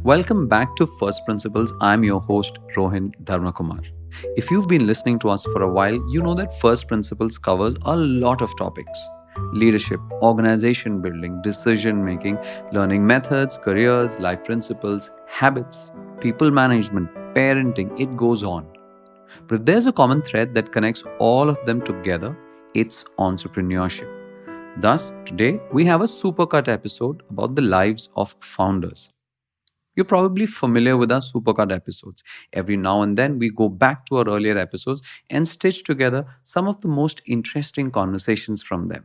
Welcome back to First Principles. I'm your host, Rohin Dharmakumar. If you've been listening to us for a while, you know that First Principles covers a lot of topics: leadership, organization building, decision making, learning methods, careers, life principles, habits, people management, parenting, it goes on. But if there's a common thread that connects all of them together, it's entrepreneurship. Thus, today we have a supercut episode about the lives of founders. You're probably familiar with our supercut episodes. Every now and then, we go back to our earlier episodes and stitch together some of the most interesting conversations from them.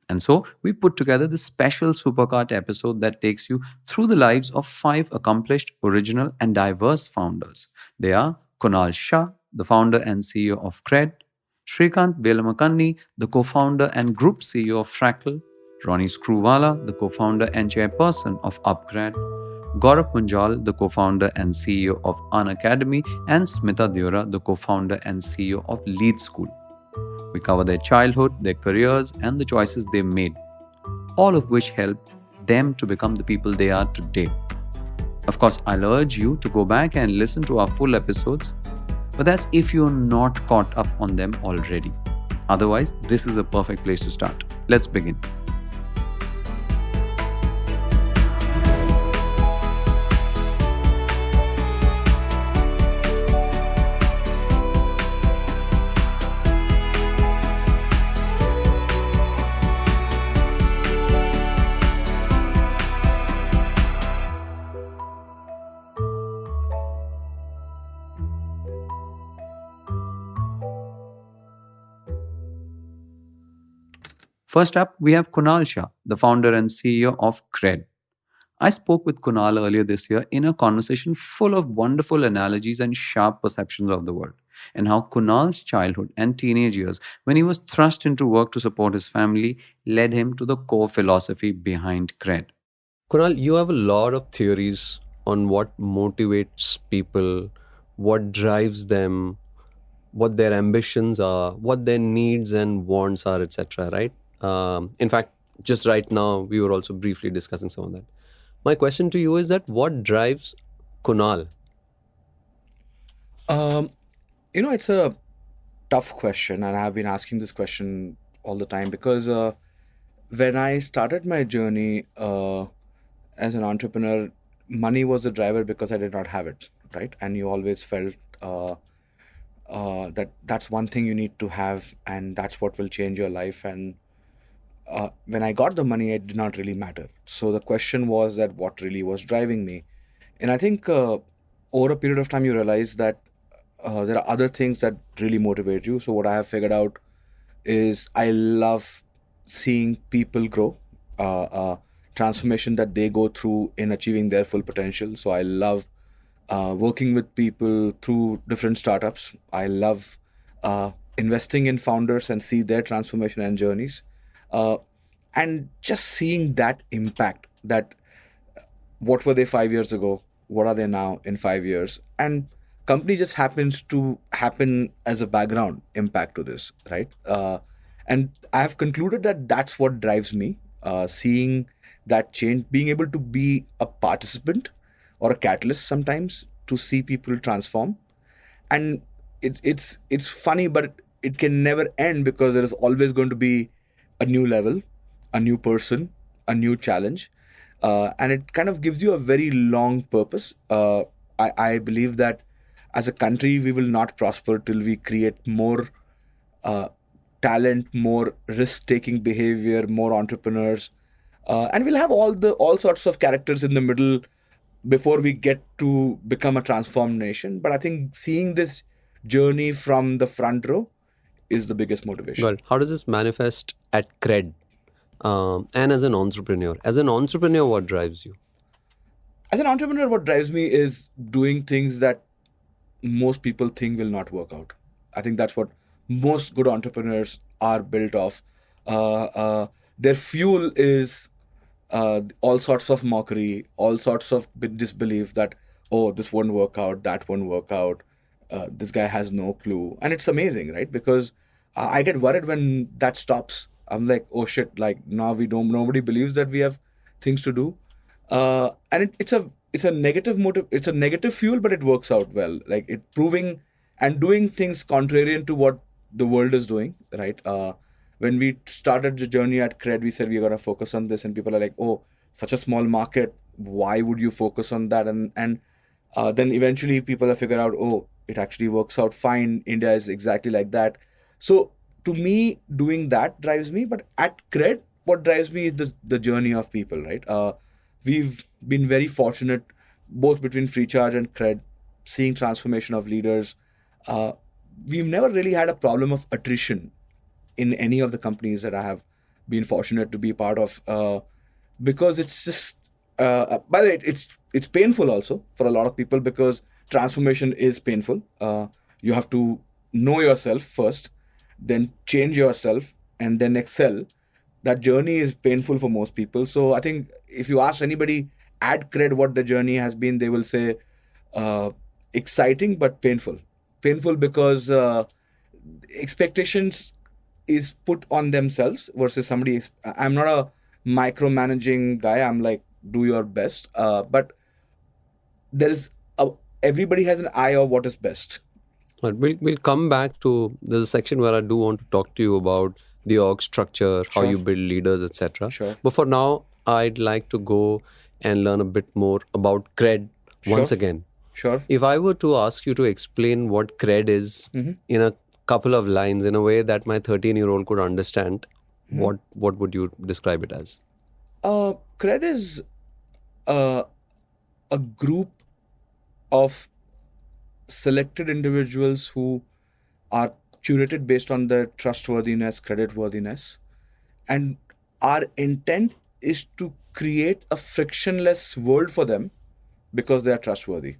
And so, we put together this special supercut episode that takes you through the lives of 5 accomplished, original, and diverse founders. They are Kunal Shah, the founder and CEO of CRED; Srikanth Velamakanni, the co-founder and Group CEO of Fractal; Ronnie Screwvala, the co-founder and chairperson of UpGrad; Gaurav Munjal, the co-founder and CEO of Unacademy; and Smita Deorah, the co-founder and CEO of Lead School. We cover their childhood, their careers, and the choices they made, all of which helped them to become the people they are today. Of course, I'll urge you to go back and listen to our full episodes, but that's if you're not caught up on them already. Otherwise, this is a perfect place to start. Let's begin. First up, we have Kunal Shah, the founder and CEO of CRED. I spoke with Kunal earlier this year in a conversation full of wonderful analogies and sharp perceptions of the world, and how Kunal's childhood and teenage years, when he was thrust into work to support his family, led him to the core philosophy behind CRED. Kunal, you have a lot of theories on what motivates people, what drives them, what their ambitions are, what their needs and wants are, etc. Right? In fact, just right now, we were also briefly discussing some of that. My question to you is that what drives Kunal? It's a tough question, and I've been asking this question all the time because when I started my journey as an entrepreneur, money was the driver because I did not have it, right? And you always felt that that's one thing you need to have, and that's what will change your life. And when I got the money, it did not really matter. So the question was that what really was driving me, and I think over a period of time you realize that there are other things that really motivate you. So what I have figured out is I love seeing people grow, transformation that they go through in achieving their full potential. So I love working with people through different startups. I love investing in founders and see their transformation and journeys. And just seeing that impact, that what were they 5 years ago, what are they now in 5 years, and company just happens to happen as a background impact to this, right? And I have concluded that that's what drives me, seeing that change, being able to be a participant or a catalyst sometimes to see people transform. And it's funny, but it can never end because there is always going to be a new level, a new person, a new challenge, and it kind of gives you a very long purpose. I believe that as a country we will not prosper till we create more talent, more risk-taking behavior, more entrepreneurs, and we'll have all sorts of characters in the middle before we get to become a transformed nation. But I think seeing this journey from the front row is the biggest motivation. Well, how does this manifest at CRED? And as an entrepreneur? As an entrepreneur, what drives you? As an entrepreneur, what drives me is doing things that most people think will not work out. I think that's what most good entrepreneurs are built of. Their fuel is all sorts of mockery, all sorts of disbelief that, oh, this won't work out, that won't work out, this guy has no clue. And it's amazing, right? Because I get worried when that stops. I'm like, oh shit, like now nobody believes that we have things to do. And it's a it's a negative motive. It's a negative fuel, but it works out well. Like it proving and doing things contrarian to what the world is doing, right? When we started the journey at CRED, we said we're gonna focus on this, and people are like, "Oh, such a small market. Why would you focus on that?" And then eventually people have figured out, oh, it actually works out fine. India is exactly like that. So to me, doing that drives me. But at CRED, what drives me is the journey of people, right? We've been very fortunate, both between Free Charge and CRED, seeing transformation of leaders. We've never really had a problem of attrition in any of the companies that I have been fortunate to be part of, because it's just. By the way, it's painful also for a lot of people, because transformation is painful. You have to know yourself first, then change yourself, and then excel. That journey is painful for most people. So I think if you ask anybody at CRED what the journey has been, they will say exciting but painful. Painful because expectations is put on themselves versus somebody. I'm not a micromanaging guy. I'm like, do your best. But everybody has an eye of what is best. But we'll come back to, there's a section where I do want to talk to you about the org structure, how Sure. you build leaders, etc. Sure. But for now, I'd like to go and learn a bit more about CRED once Sure. again. Sure. If I were to ask you to explain what CRED is in a couple of lines, in a way that my 13-year-old could understand, what would you describe it as? CRED is a group of selected individuals who are curated based on their trustworthiness, creditworthiness, and our intent is to create a frictionless world for them because they are trustworthy.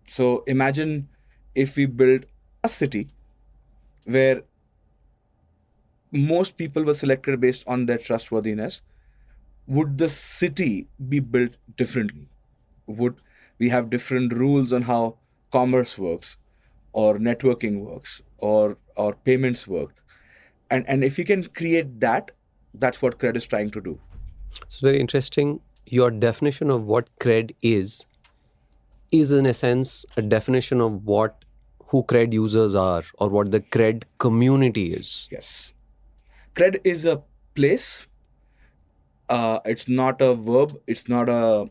So imagine if we build a city where most people were selected based on their trustworthiness. Would the city be built differently? Would we have different rules on how commerce works, or networking works, or payments work? And if you can create that, that's what CRED is trying to do. It's very interesting. Your definition of what CRED is in a sense a definition of who CRED users are, or what the CRED community is. Yes. CRED is a place. It's not a verb. It's not a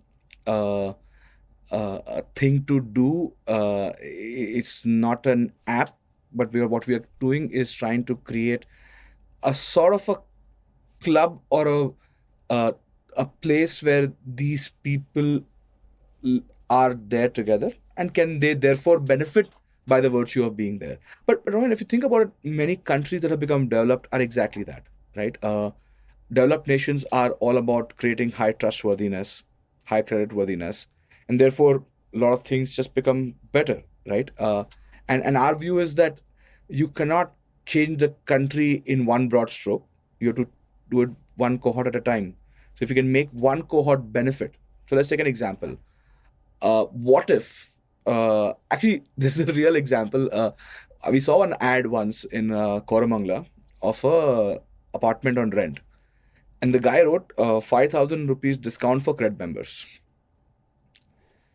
thing to do. It's not an app. But what we are doing is trying to create a sort of a club, or a place where these people are there together, and can they therefore benefit by the virtue of being there. But Rohan, if you think about it, many countries that have become developed are exactly that, right? Developed nations are all about creating high trustworthiness, high creditworthiness, and therefore a lot of things just become better, right? And our view is that you cannot change the country in one broad stroke. You have to do it one cohort at a time. So if you can make one cohort benefit, so let's take an example. What if, actually, this is a real example. We saw an ad once in Koramangala of a apartment on rent. And the guy wrote 5,000 rupees discount for CRED members.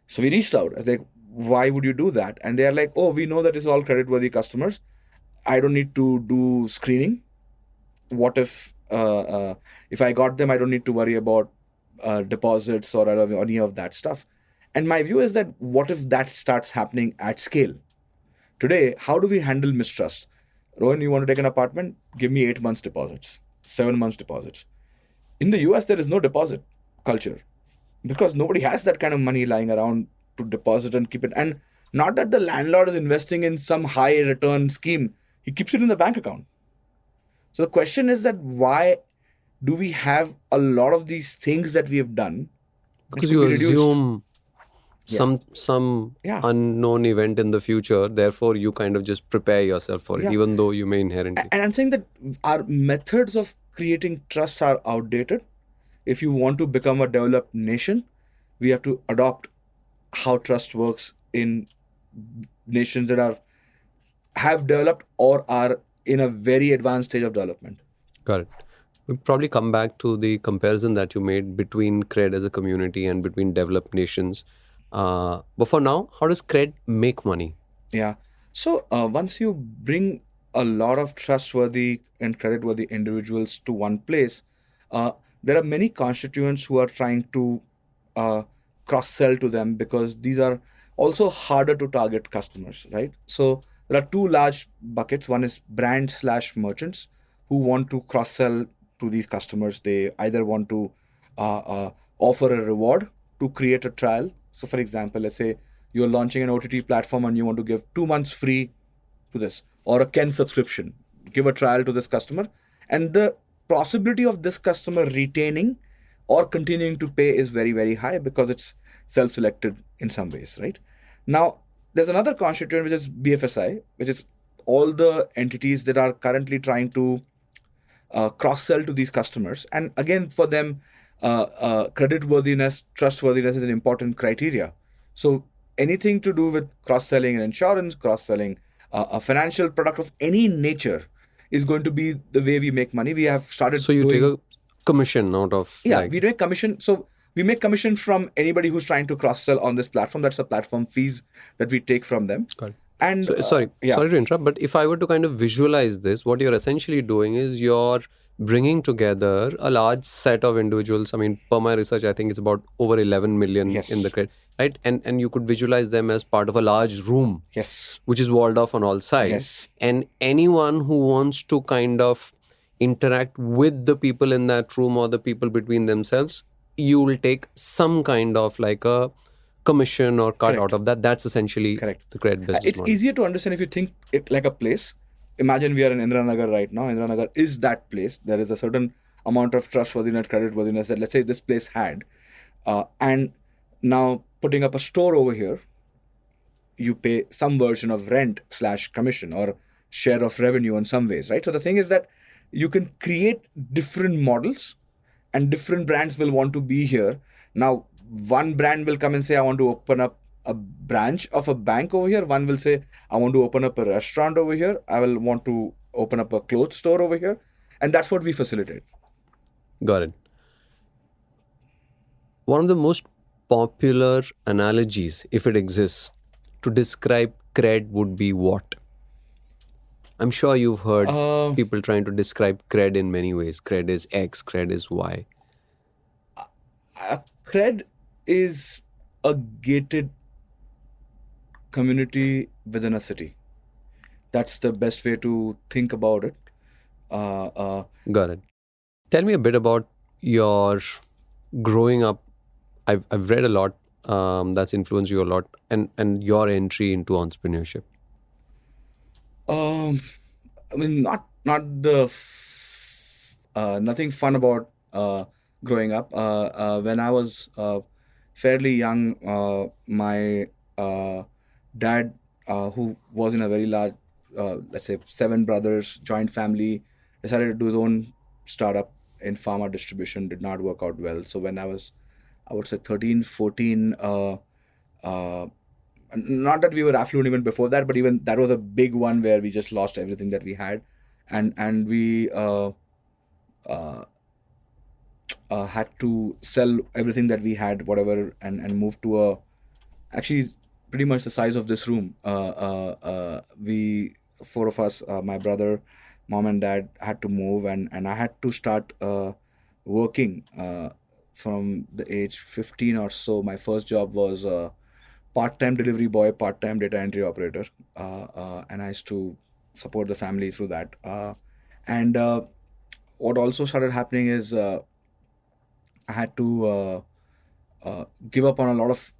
So we reached out. I was like, why would you do that? And they are like, oh, we know that it's all credit-worthy customers. I don't need to do screening. What if I got them, I don't need to worry about deposits or any of that stuff. And my view is that what if that starts happening at scale? Today, how do we handle mistrust? Rohan, you want to take an apartment? Give me 8 months deposits, 7 months deposits. In the US, there is no deposit culture because nobody has that kind of money lying around to deposit and keep it. And not that the landlord is investing in some high return scheme. He keeps it in the bank account. So the question is that why do we have a lot of these things that we have done? Because you assume some Yeah. unknown event in the future, therefore you kind of just prepare yourself for it, Yeah. even though you may inherently. And I'm saying that our methods of creating trust are outdated. If you want to become a developed nation, we have to adopt how trust works in nations that have developed or are in a very advanced stage of development. Correct. We'll probably come back to the comparison that you made between CRED as a community and between developed nations. But for now, how does CRED make money? Yeah. So once you bring a lot of trustworthy and creditworthy individuals to one place, uh, there are many constituents who are trying to cross sell to them, because these are also harder to target customers, right? So there are two large buckets. One is brand slash merchants who want to cross sell to these customers. They either want to offer a reward to create a trial. So, for example, let's say you're launching an OTT platform and you want to give 2 months free to this, or a Ken subscription. Give a trial to this customer, and the possibility of this customer retaining or continuing to pay is very, very high because it's self selected in some ways, right? Now, there's another constituent which is BFSI, which is all the entities that are currently trying to cross sell to these customers. And again, for them, credit worthiness, trustworthiness is an important criteria. So anything to do with cross selling an insurance, cross selling a financial product of any nature is going to be the way we make money. We have started So you doing, take a commission out of yeah, like, we make commission. So we make commission from anybody who's trying to cross sell on this platform. That's the platform fees that we take from them. Got it. And So, sorry yeah, to interrupt, but if I were to kind of visualize this, what you're essentially doing is you're bringing together a large set of individuals. I mean, per my research, I think it's about over 11 million Yes. in the CRED, right? And you could visualize them as part of a large room, yes, which is walled off on all sides. Yes. And anyone who wants to kind of interact with the people in that room or the people between themselves, you will take some kind of like a commission or cut Correct. out of that. That's essentially Correct. the CRED business It's model. easier to understand if you think it like a place. Imagine we are in Indranagar right now. Indranagar is that place. There is a certain amount of trustworthiness, creditworthiness that, let's say, this place had. And now putting up a store over here, you pay some version of rent slash commission or share of revenue in some ways, right? So the thing is that you can create different models, and different brands will want to be here. Now, one brand will come and say, I want to open up a branch of a bank over here. One will say, I want to open up a restaurant over here. I will want to open up a clothes store over here. And that's what we facilitate. Got it. One of the most popular analogies, if it exists, to describe CRED would be what? I'm sure you've heard people trying to describe CRED in many ways. CRED is X, CRED is Y. CRED is a gated community within a city. That's the best way to think about it. Got it. Tell me a bit about your growing up. I've read a lot that's influenced you a lot, and your entry into entrepreneurship. I mean, not the nothing fun about growing up. When I was fairly young, my dad, who was in a very large, let's say, 7 brothers joint family, decided to do his own startup in pharma distribution. Did not work out well. So when I was, I would say, 13, 14. Not that we were affluent even before that, but even that was a big one where we just lost everything that we had, and we had to sell everything that we had, whatever, and move to a, actually pretty much the size of this room. We, 4 of us, my brother, mom and dad, had to move, and I had to start working from the age 15 or so. My first job was part-time delivery boy, part-time data entry operator, and I used to support the family through that. And what also started happening is I had to give up on a lot of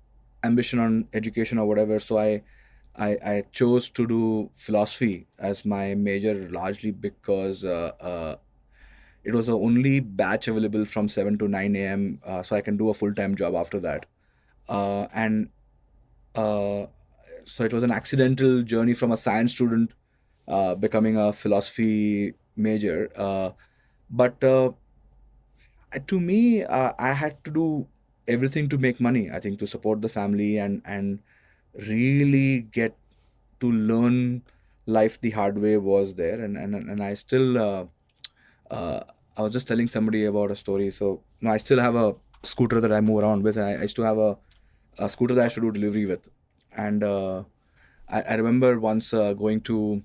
ambition on education or whatever. So I chose to do philosophy as my major, largely because it was the only batch available from 7 to 9 a.m. So I can do a full-time job after that. And so it was an accidental journey from a science student becoming a philosophy major. But to me, I had to do everything to make money, I think, to support the family and really get to learn life the hard way was there. And I still I was just telling somebody about a story. So I still have a scooter that I move around with. I used to have a scooter that I used to do delivery with. And I remember once going to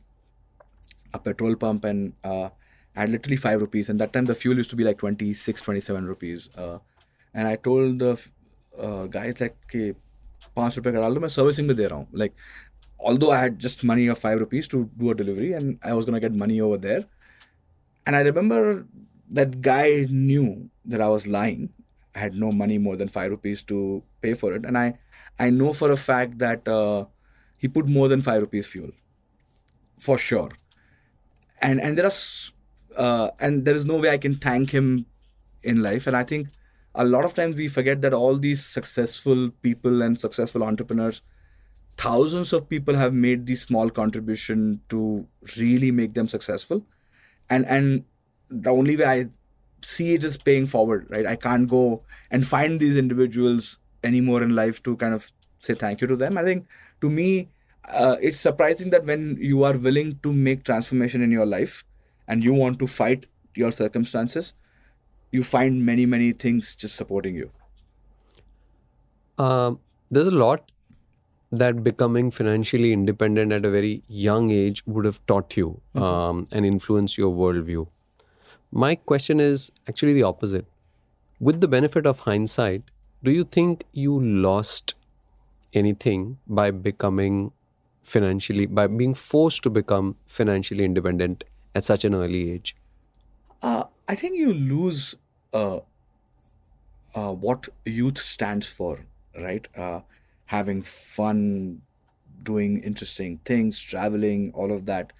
a petrol pump and I had literally 5 rupees. And that time the fuel used to be like 26, 27 rupees. And I told the guys like, okay, 5 रुपए का डाल दो मैं servicing में दे रहा हूँ like although I had just money of 5 rupees to do a delivery and I was gonna get money over there. And I remember that guy knew that I was lying. I had no money more than 5 rupees to pay for it. And I know for a fact that he put more than 5 rupees fuel. For sure. And there is no way I can thank him in life. And I think a lot of times we forget that all these successful people and successful entrepreneurs, thousands of people have made the small contribution to really make them successful. And the only way I see it is paying forward, right? I can't go and find these individuals anymore in life to kind of say thank you to them. I think to me, it's surprising that when you are willing to make transformation in your life and you want to fight your circumstances, you find many things just supporting you. There's a lot that becoming financially independent at a very young age would have taught you and influenced your worldview. My question is actually the opposite. With the benefit of hindsight, do you think you lost anything by being forced to become financially independent at such an early age? I think you lose what youth stands for, right? Having fun, doing interesting things, traveling, all of that.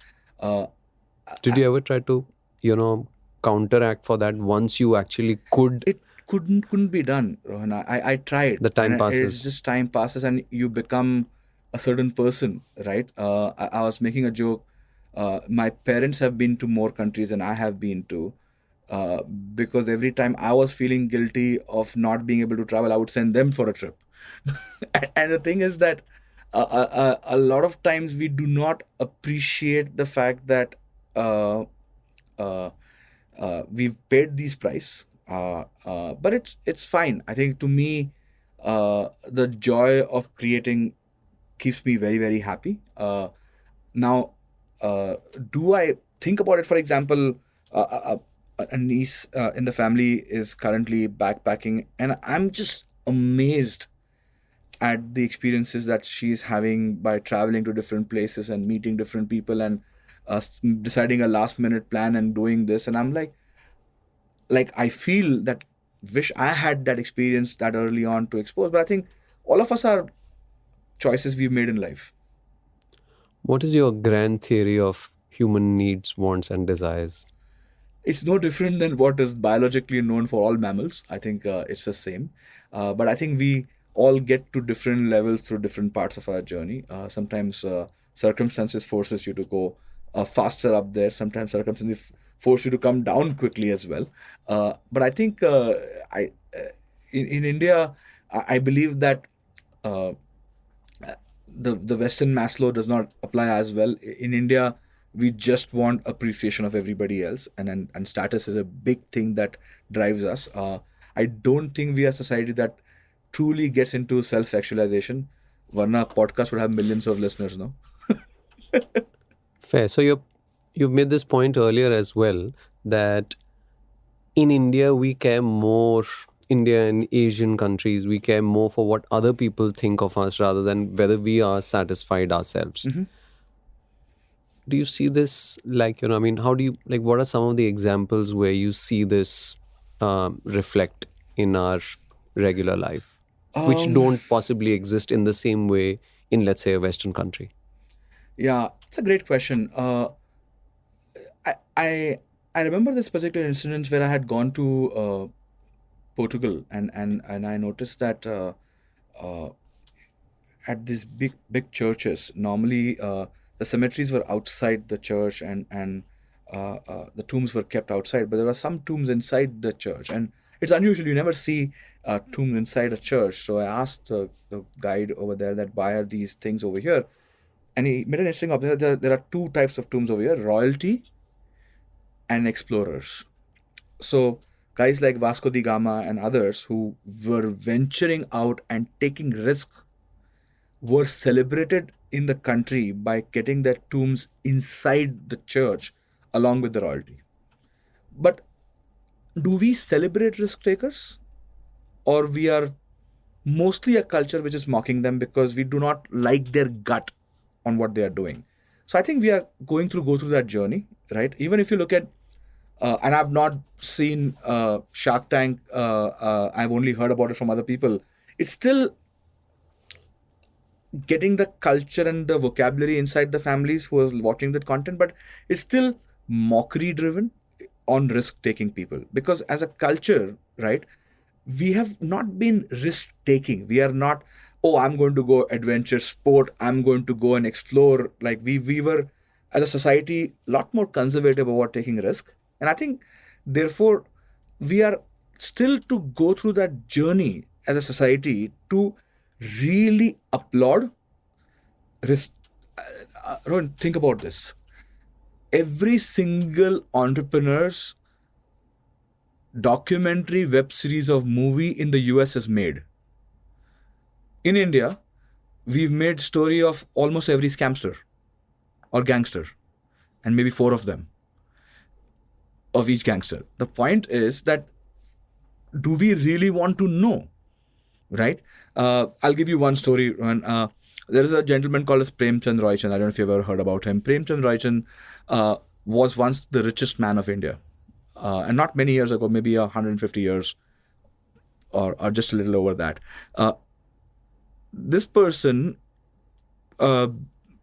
Did you ever try to, counteract for that once you actually could? It couldn't be done, Rohan. I tried. The time and passes. It's just time passes and you become a certain person, right? I was making a joke. My parents have been to more countries than I have been to. Because every time I was feeling guilty of not being able to travel, I would send them for a trip. And the thing is that a lot of times we do not appreciate the fact that we've paid these price, but it's fine. I think to me, the joy of creating keeps me very happy. Now, do I think about it? For example, a niece in the family is currently backpacking, and I'm just amazed at the experiences that she's having by traveling to different places and meeting different people and deciding a last minute plan and doing this. And I'm like I feel that wish I had that experience that early on to expose. But I think all of us are choices we've made in life. What is your grand theory of human needs, wants, and desires? It's no different than what is biologically known for all mammals. I think it's the same. But I think we all get to different levels through different parts of our journey. Sometimes circumstances forces you to go faster up there. Sometimes circumstances force you to come down quickly as well. But I think in India, I believe that the Western Maslow does not apply as well. In India, we just want appreciation of everybody else, and status is a big thing that drives us. I don't think we are a society that truly gets into self-actualization. Varna podcast would have millions of listeners, no? Fair. So you've made this point earlier as well that in India we care more. India and Asian countries, we care more for what other people think of us rather than whether we are satisfied ourselves. Do you see this how do you what are some of the examples where you see this reflect in our regular life, which don't possibly exist in the same way in, let's say, a Western country? Yeah, it's a great question. I remember this particular incident where I had gone to Portugal, and I noticed that at these big churches, normally the cemeteries were outside the church, and the tombs were kept outside. But there were some tombs inside the church, and it's unusual. You never see tombs inside a church. So I asked the guide over there that why are these things over here, and he made an interesting observation. There are two types of tombs over here: royalty and explorers. So guys like Vasco da Gama and others who were venturing out and taking risk were celebrated in the country by getting their tombs inside the church along with the royalty. But do we celebrate risk takers, or we are mostly a culture which is mocking them because we do not like their gut on what they are doing? So I think we are go through that journey, right? Even if you look at and I've not seen Shark Tank. I've only heard about it from other people. It's still getting the culture and the vocabulary inside the families who are watching that content, but it's still mockery driven on risk taking people, because as a culture, right, we have not been risk taking. We are not, oh, I'm going to go adventure sport, I'm going to go and explore. Like we were as a society a lot more conservative about taking risk. And I think therefore we are still to go through that journey as a society to really applaud risk. Rohan, think about this. Every single entrepreneur's documentary, web series, of movie in the US is made. In India, we've made story of almost every scamster or gangster, and maybe four of them of each gangster. The point is that, do we really want to know, right? I'll give you one story. There is a gentleman called as Premchand Roychand. I don't know if you've ever heard about him. Premchand Roychand was once the richest man of India. And not many years ago, maybe 150 years or just a little over that. This person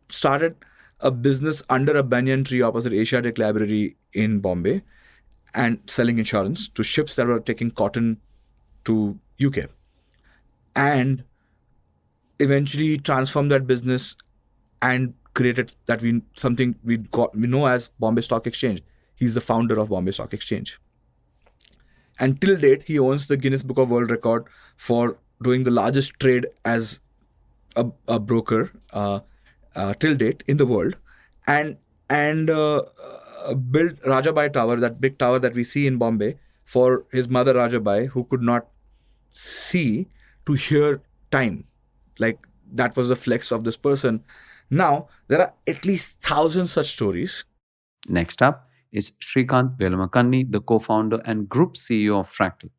started a business under a banyan tree opposite Asiatic Library in Bombay and selling insurance to ships that were taking cotton to UK. And eventually transformed that business and created that we know as Bombay Stock Exchange. He's the founder of Bombay Stock Exchange. And till date, he owns the Guinness Book of World Record for doing the largest trade as a broker till date in the world. And built Rajabai Tower, that big tower that we see in Bombay, for his mother Rajabai, who could not see to hear time. Like, that was the flex of this person. Now, there are at least 1,000 such stories. Next up is Srikanth Velamakanni, the co-founder and Group CEO of Fractal.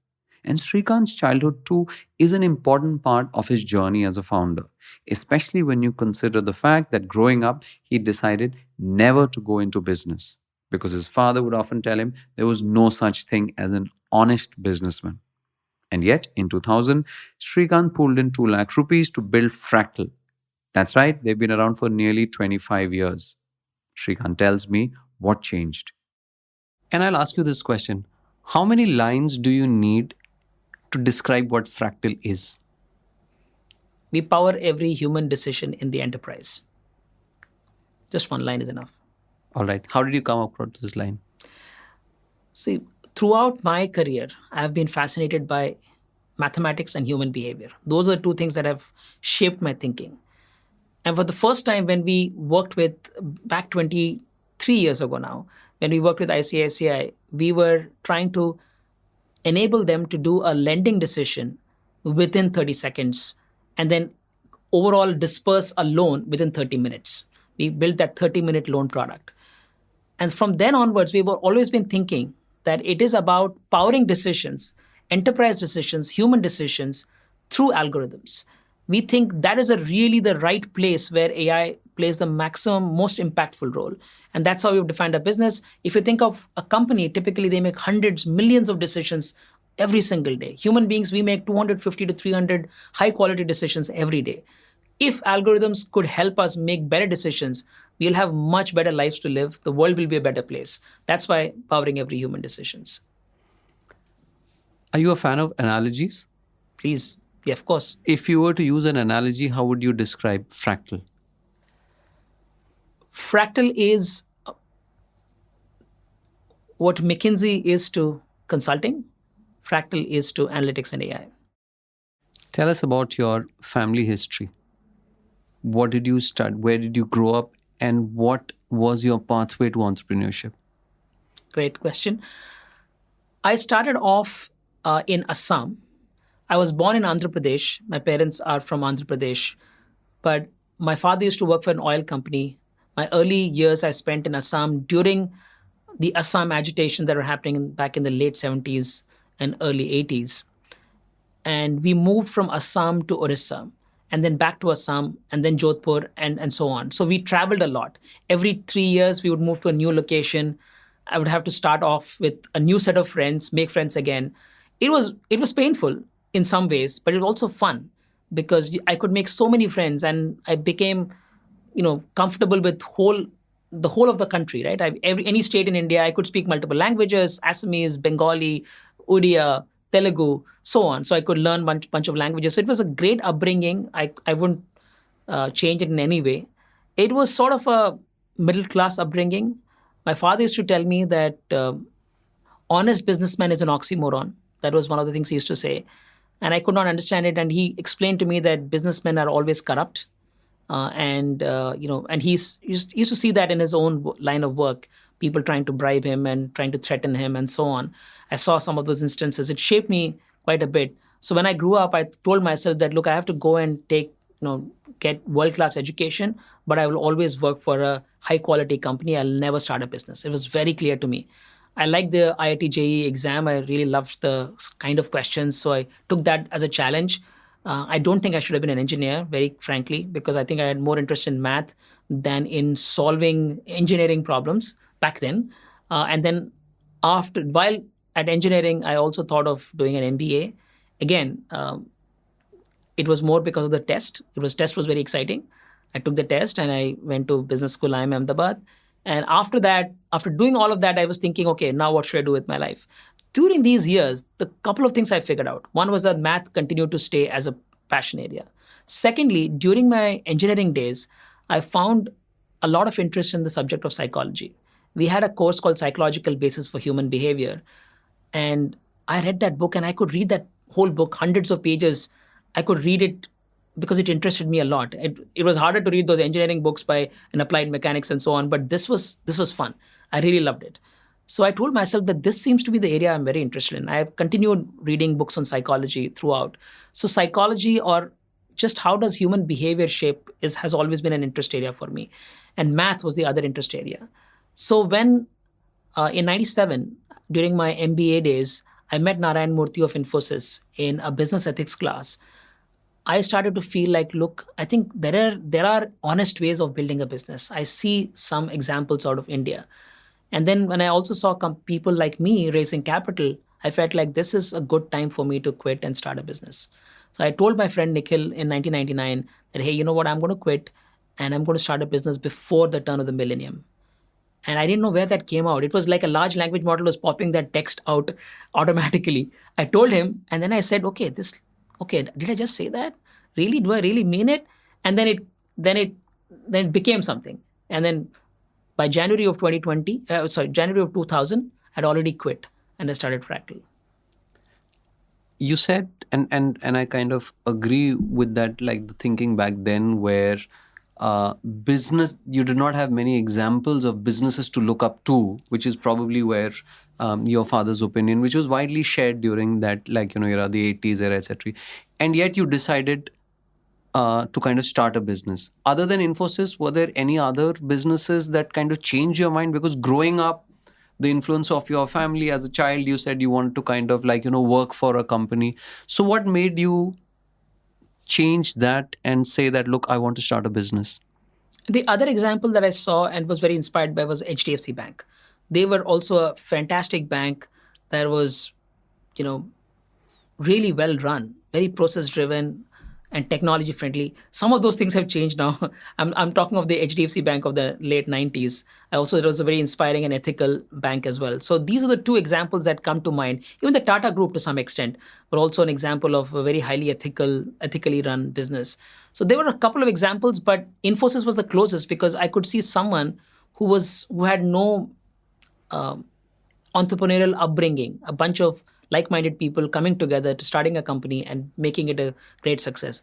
And Srikanth's childhood too is an important part of his journey as a founder, especially when you consider the fact that growing up, he decided never to go into business because his father would often tell him there was no such thing as an honest businessman. And yet, in 2000, Srikanth pulled in 2 lakh rupees to build Fractal. That's right, they've been around for nearly 25 years. Srikanth tells me what changed. And I'll ask you this question. How many lines do you need to describe what Fractal is? We power every human decision in the enterprise. Just one line is enough. All right. How did you come across this line? See, throughout my career, I have been fascinated by mathematics and human behavior. Those are 2 things that have shaped my thinking. And for the first time, when we worked with, back 23 years ago now, when we worked with ICICI, we were trying to enable them to do a lending decision within 30 seconds and then overall disperse a loan within 30 minutes. We built that 30-minute loan product. And from then onwards, we've always been thinking that it is about powering decisions, enterprise decisions, human decisions through algorithms. We think that is really the right place where AI plays the maximum, most impactful role. And that's how we've defined our business. If you think of a company, typically they make hundreds, millions of decisions every single day. Human beings, we make 250 to 300 high-quality decisions every day. If algorithms could help us make better decisions, we'll have much better lives to live. The world will be a better place. That's why powering every human decisions. Are you a fan of analogies? Please. Yeah, of course. If you were to use an analogy, how would you describe Fractal? Fractal is what McKinsey is to consulting. Fractal is to analytics and AI. Tell us about your family history. What did you study? Where did you grow up? And what was your pathway to entrepreneurship? Great question. I started off in Assam. I was born in Andhra Pradesh. My parents are from Andhra Pradesh, but my father used to work for an oil company. My early years I spent in Assam during the Assam agitation that were happening back in the late 70s and early 80s. And we moved from Assam to Orissa and then back to Assam and then Jodhpur and so on. So we traveled a lot. Every 3 years, we would move to a new location. I would have to start off with a new set of friends, make friends again. It was painful in some ways, but it was also fun because I could make so many friends and I became comfortable with the whole of the country, right? Any state in India, I could speak multiple languages: Assamese, Bengali, Odia, Telugu, so on. So I could learn bunch of languages. So it was a great upbringing. I wouldn't change it in any way. It was sort of a middle class upbringing. My father used to tell me that honest businessman is an oxymoron. That was one of the things he used to say, and I could not understand it. And he explained to me that businessmen are always corrupt, and he used to see that in his own line of work, people trying to bribe him and trying to threaten him and so on. I saw some of those instances. It shaped me quite a bit. So when I grew up, I told myself that look, I have to go and get world class education, but I will always work for a high quality company. I'll never start a business. It was very clear to me. I liked the IIT JEE exam. I really loved the kind of questions. So I took that as a challenge. I don't think I should have been an engineer, very frankly, because I think I had more interest in math than in solving engineering problems back then. And then while at engineering, I also thought of doing an MBA. Again, it was more because of the test. Test was very exciting. I took the test and I went to business school, IIM Ahmedabad. And after that, after doing all of that, I was thinking, okay, now what should I do with my life? During these years, the couple of things I figured out. One was that math continued to stay as a passion area. Secondly, during my engineering days, I found a lot of interest in the subject of psychology. We had a course called Psychological Basis for Human Behavior. And I read that book and I could read that whole book, hundreds of pages. I could read it because it interested me a lot. It was harder to read those engineering books in applied mechanics and so on, but this was fun. I really loved it. So I told myself that this seems to be the area I'm very interested in. I have continued reading books on psychology throughout. So psychology, or just how does human behavior shape, has always been an interest area for me. And math was the other interest area. So when in 97, during my MBA days, I met Narayan Murthy of Infosys in a business ethics class. I started to feel like, look, I think there are honest ways of building a business. I see some examples out of India. And then when I also saw people like me raising capital, I felt like this is a good time for me to quit and start a business. So I told my friend Nikhil in 1999 that, hey, you know what, I'm going to quit and I'm going to start a business before the turn of the millennium. And I didn't know where that came out. It was like a large language model was popping that text out automatically. I told him, and then I said, okay, did I just say that? Really? Do I really mean it? And then it became something. And then by January of 2000, I'd already quit and I started Fractal. You said, and I kind of agree with that, like the thinking back then where business, you did not have many examples of businesses to look up to, which is probably where your father's opinion, which was widely shared during that, era, the 80s era, etc. And yet you decided to kind of start a business. Other than Infosys, were there any other businesses that kind of changed your mind? Because growing up, the influence of your family as a child, you said you wanted to kind of work for a company. So what made you change that and say that, look, I want to start a business? The other example that I saw and was very inspired by was HDFC Bank. They were also a fantastic bank that was, really well run, very process driven and technology friendly. Some of those things have changed now. I'm talking of the HDFC Bank of the late 90s. It was a very inspiring and ethical bank as well. So these are the two examples that come to mind. Even the Tata Group to some extent were also an example of a very highly ethically run business. So there were a couple of examples, but Infosys was the closest because I could see someone who had no entrepreneurial upbringing, a bunch of like-minded people coming together to starting a company and making it a great success.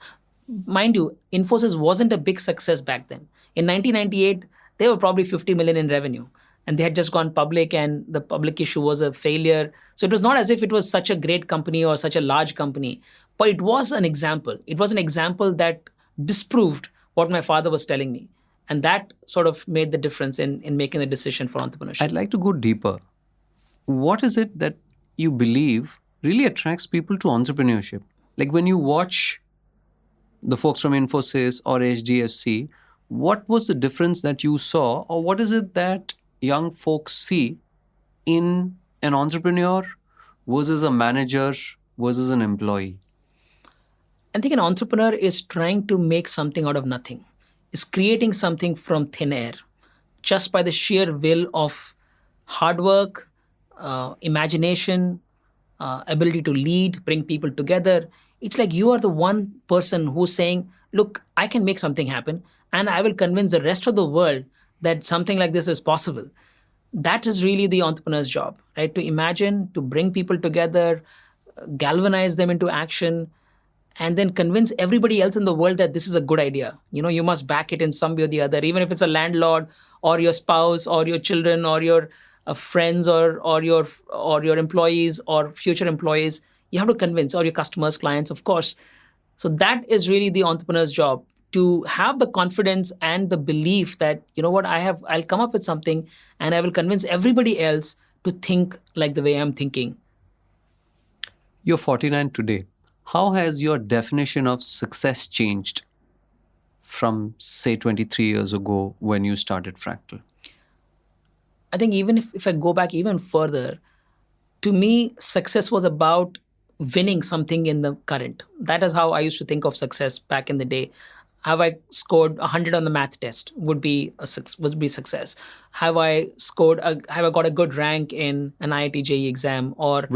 Mind you, Infosys wasn't a big success back then. In 1998, they were probably 50 million in revenue. and they had just gone public, and the public issue was a failure. So it was not as if it was such a great company or such a large company, but it was an example. It was an example that disproved what my father was telling me. And that sort of made the difference in making the decision for entrepreneurship. I'd like to go deeper. What is it that you believe really attracts people to entrepreneurship? Like when you watch the folks from Infosys or HDFC, what was the difference that you saw, or what is it that young folks see in an entrepreneur versus a manager versus an employee? I think an entrepreneur is trying to make something out of nothing, is creating something from thin air, just by the sheer will of hard work, imagination, ability to lead, bring people together. It's like you are the one person who's saying, look, I can make something happen, and I will convince the rest of the world that something like this is possible. That is really the entrepreneur's job, right? To imagine, to bring people together, galvanize them into action, and then convince everybody else in the world that this is a good idea. You must back it in some way or the other, even if it's a landlord or your spouse or your children or your friends or your employees or future employees. You have to convince, or your customers, clients, of course. So that is really the entrepreneur's job, to have the confidence and the belief that, you know what, I'll come up with something and I will convince everybody else to think like the way I'm thinking. You're 49 today. How has your definition of success changed from, say, 23 years ago when you started Fractal? I think even if I go back even further, to me, success was about winning something in the current. That is how I used to think of success back in the day. Have I scored 100 on the math test would be success. Have I got a good rank in an IIT JEE exam, or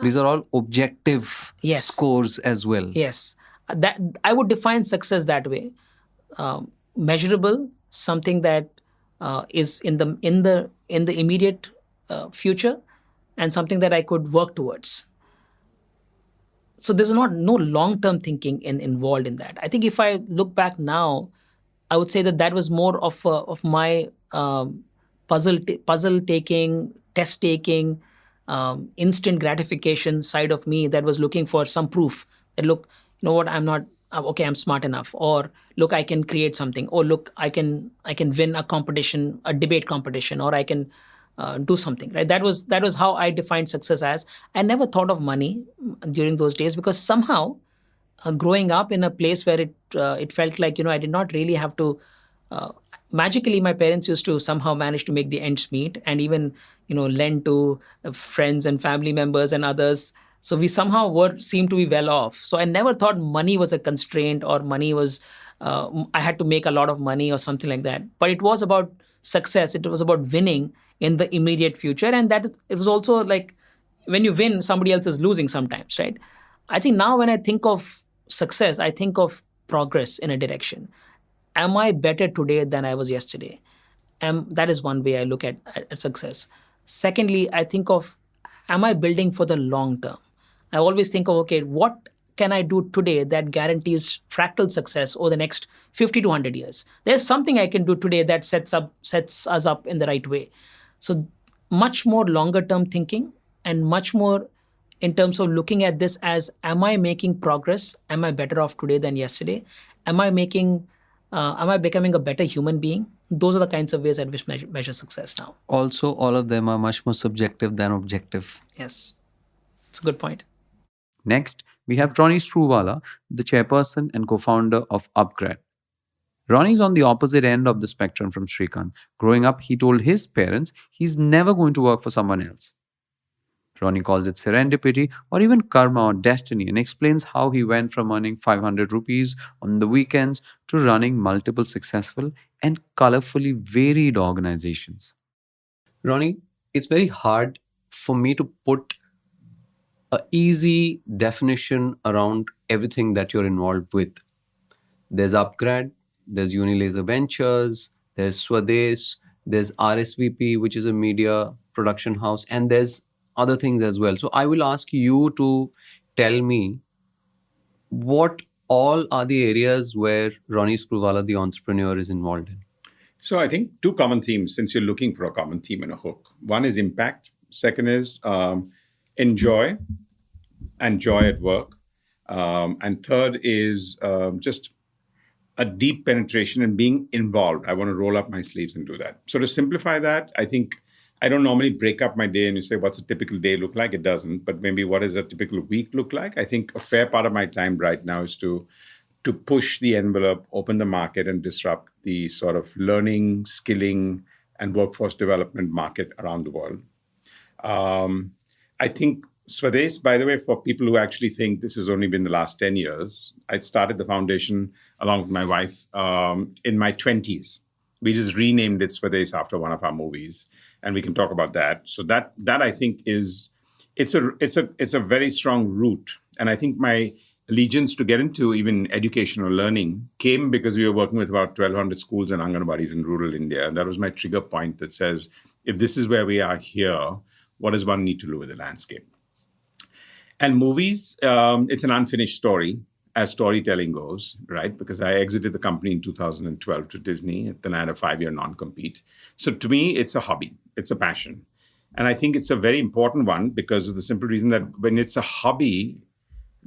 these are all objective scores as well. Yes, that I would define success that way. Measurable, something that is in the immediate future, and something that I could work towards. So there's no long-term thinking involved in that. I think if I look back now, I would say that was more of my puzzle taking, test taking, instant gratification side of me that was looking for some proof that, look, you know what, I'm smart enough, or look, I can create something, or look, I can win a competition, a debate competition, or I can do something, right? That was how I defined success as. I never thought of money during those days, because somehow growing up in a place where it felt like, I did not really have to. Magically, my parents used to somehow manage to make the ends meet, and even lend to friends and family members and others. So we somehow seemed to be well off. So I never thought money was a constraint, or money was I had to make a lot of money or something like that. But it was about success. It was about winning in the immediate future, and that it was also like, when you win, somebody else is losing sometimes, right? I think now when I think of success, I think of progress in a direction. Am I better today than I was yesterday? That is one way I look at success. Secondly, I think of, am I building for the long term? I always think of, okay, what can I do today that guarantees Fractal success over the next 50 to 100 years? There's something I can do today that sets us up in the right way. So much more longer term thinking, and much more in terms of looking at this as, am I making progress? Am I better off today than yesterday? Am I becoming a better human being? Those are the kinds of ways at which measure success now. Also, all of them are much more subjective than objective. Yes, it's a good point. Next, we have Ronnie Screwvala, the chairperson and co-founder of UpGrad. Ronnie's on the opposite end of the spectrum from Srikanth. Growing up, he told his parents he's never going to work for someone else. Ronnie calls it serendipity or even karma or destiny, and explains how he went from earning 500 rupees on the weekends to running multiple successful and colorfully varied organizations. Ronnie, it's very hard for me to put an easy definition around everything that you're involved with. There's UpGrad, there's Unilaser Ventures, there's Swades, there's RSVP, which is a media production house, and there's other things as well. So I will ask you to tell me, what all are the areas where Ronnie Screwvala, the entrepreneur, is involved in? So I think two common themes, since you're looking for a common theme and a hook. One is impact. Second is enjoy and joy at work. And third is just a deep penetration and being involved. I want to roll up my sleeves and do that. So to simplify that, I think I don't normally break up my day and you say, what's a typical day look like? It doesn't. But maybe what does a typical week look like? I think a fair part of my time right now is to push the envelope, open the market, and disrupt the sort of learning, skilling, and workforce development market around the world. I think Swadesh, by the way, for people who actually think this has only been the last 10 years, I started the foundation along with my wife in my 20s. We just renamed it Swadesh after one of our movies, and we can talk about that. So that I think is it's a very strong root, and I think my allegiance to get into even educational learning came because we were working with about 1,200 schools and Anganwadis in rural India, and that was my trigger point that says, if this is where we are here, what does one need to do with the landscape? And movies, it's an unfinished story as storytelling goes, right? Because I exited the company in 2012 to Disney. Then I had a 5-year non-compete. So to me, it's a hobby. It's a passion. And I think it's a very important one because of the simple reason that when it's a hobby,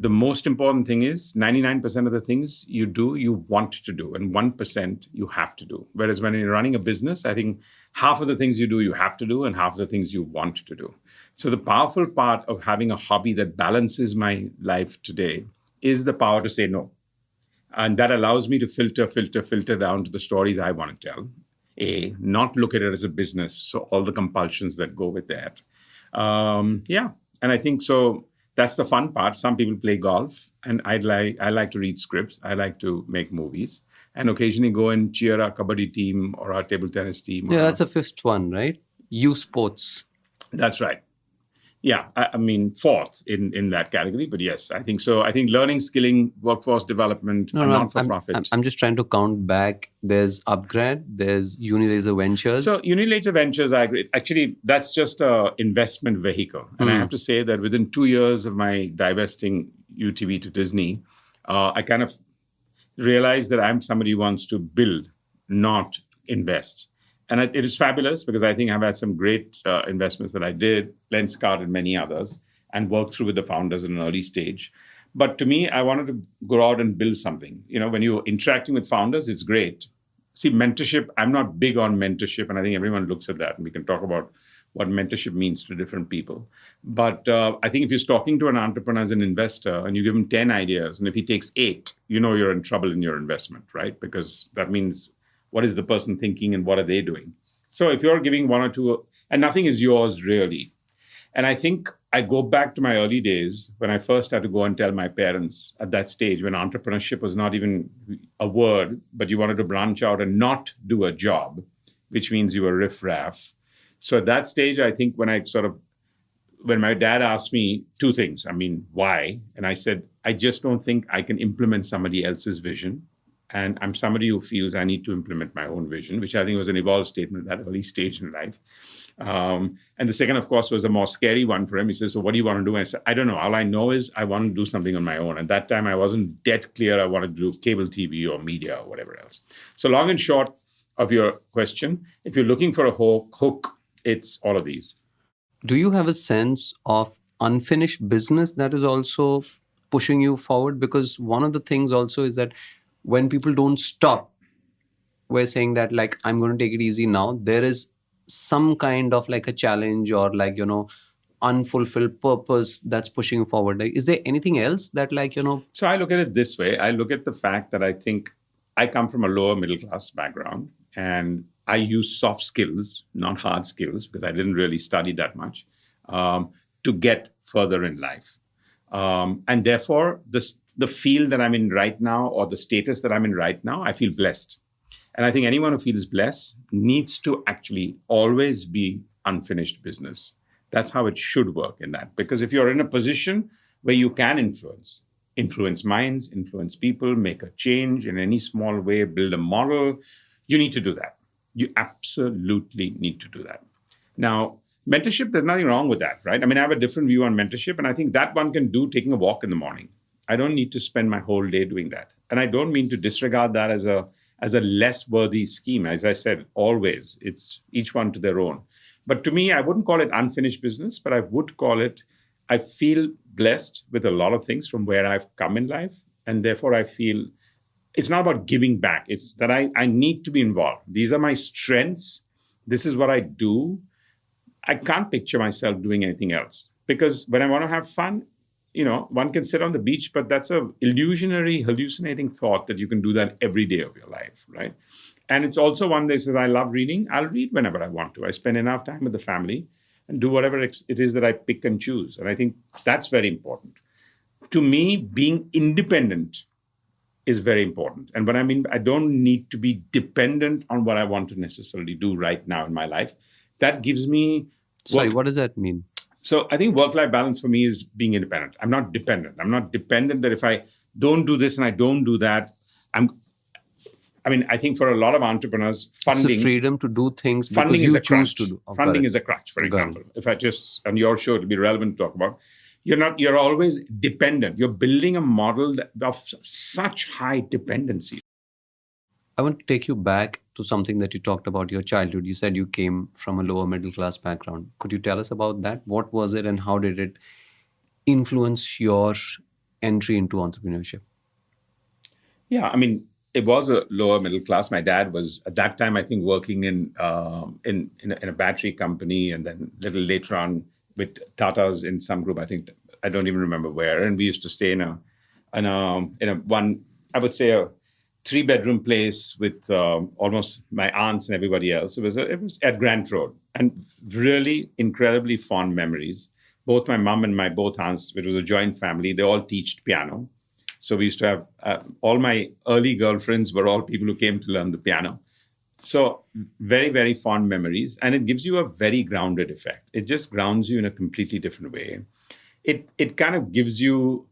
the most important thing is 99% of the things you do, you want to do, and 1% you have to do. Whereas when you're running a business, I think half of the things you do, you have to do, and half of the things you want to do. So the powerful part of having a hobby that balances my life today is the power to say no. And that allows me to filter down to the stories I want to tell. Not look at it as a business. So all the compulsions that go with that. And I think so. That's the fun part. Some people play golf, and I like to read scripts. I like to make movies, and occasionally go and cheer our kabaddi team or our table tennis team. Yeah, that's a fifth one, right? You sports. That's right. Yeah, I mean, fourth in that category. But yes, I think so. I think learning, skilling, workforce development, not-for-profit. I'm just trying to count back. There's UpGrad, there's Unilaser Ventures. So Unilaser Ventures, I agree. Actually, that's just an investment vehicle. And I have to say that within 2 years of my divesting UTV to Disney, I kind of realized that I'm somebody who wants to build, not invest. And it is fabulous because I think I've had some great investments that I did, Lenskart and many others, and worked through with the founders in an early stage. But to me, I wanted to go out and build something. You know, when you're interacting with founders, it's great. See, mentorship, I'm not big on mentorship, and I think everyone looks at that, and we can talk about what mentorship means to different people. But I think if you're talking to an entrepreneur as an investor and you give him 10 ideas, and if he takes 8, you know you're in trouble in your investment, right? Because that means what is the person thinking and what are they doing? So if you're giving 1 or 2, and nothing is yours really. And I think I go back to my early days when I first had to go and tell my parents at that stage when entrepreneurship was not even a word, but you wanted to branch out and not do a job, which means you were riff-raff. So at that stage, I think when my dad asked me 2 things, I mean, why? And I said, I just don't think I can implement somebody else's vision. And I'm somebody who feels I need to implement my own vision, which I think was an evolved statement at that early stage in life. And the second, of course, was a more scary one for him. He says, so what do you want to do? And I said, I don't know. All I know is I want to do something on my own. At that time, I wasn't dead clear I wanted to do cable TV or media or whatever else. So long and short of your question, if you're looking for a hook, it's all of these. Do you have a sense of unfinished business that is also pushing you forward? Because one of the things also is that when people don't stop, we're saying that like, I'm going to take it easy now. There is some kind of like a challenge or like, unfulfilled purpose that's pushing you forward. Like, is there anything else that like, So I look at it this way. I look at the fact that I think I come from a lower middle class background and I use soft skills, not hard skills, because I didn't really study that much, to get further in life. And therefore, the field that I'm in right now or the status that I'm in right now, I feel blessed. And I think anyone who feels blessed needs to actually always be unfinished business. That's how it should work in that. Because if you're in a position where you can influence minds, influence people, make a change in any small way, build a model, you need to do that. You absolutely need to do that. Now, mentorship, there's nothing wrong with that, right? I mean, I have a different view on mentorship, and I think that one can do taking a walk in the morning. I don't need to spend my whole day doing that. And I don't mean to disregard that as as a less worthy scheme. As I said, always, it's each one to their own. But to me, I wouldn't call it unfinished business, but I would call it, I feel blessed with a lot of things from where I've come in life. And therefore, I feel it's not about giving back. It's that I need to be involved. These are my strengths. This is what I do. I can't picture myself doing anything else. Because when I want to have fun, one can sit on the beach, but that's a illusionary, hallucinating thought that you can do that every day of your life, right? And it's also one that says, I love reading. I'll read whenever I want to. I spend enough time with the family and do whatever it is that I pick and choose. And I think that's very important. To me, being independent is very important. And what I mean, I don't need to be dependent on what I want to necessarily do right now in my life. That gives me... Sorry, what does that mean? So I think work-life balance for me is being independent. I'm not dependent. I'm not dependent that if I don't do this and I don't do that, I think for a lot of entrepreneurs, funding... It's the freedom to do things funding because is you a choose crutch. to do. Funding is a crutch, for example. If I just, on your show, it'll be relevant to talk about. You're always dependent. You're building a model of such high dependency. I want to take you back to something that you talked about, your childhood. You said you came from a lower middle class background. Could you tell us about that? What was it and how did it influence your entry into entrepreneurship? Yeah, it was a lower middle class. My dad was at that time, I think, working in a battery company, and then a little later on with Tata's in some group. I don't even remember where. And we used to stay in a one, I would say, a 3-bedroom place with almost my aunts and everybody else. It was at Grant Road, and really incredibly fond memories. Both my mom and my both aunts, it was a joint family. They all taught piano. So we used to have all my early girlfriends were all people who came to learn the piano. So very, very fond memories. And it gives you a very grounded effect. It just grounds you in a completely different way. It kind of gives you,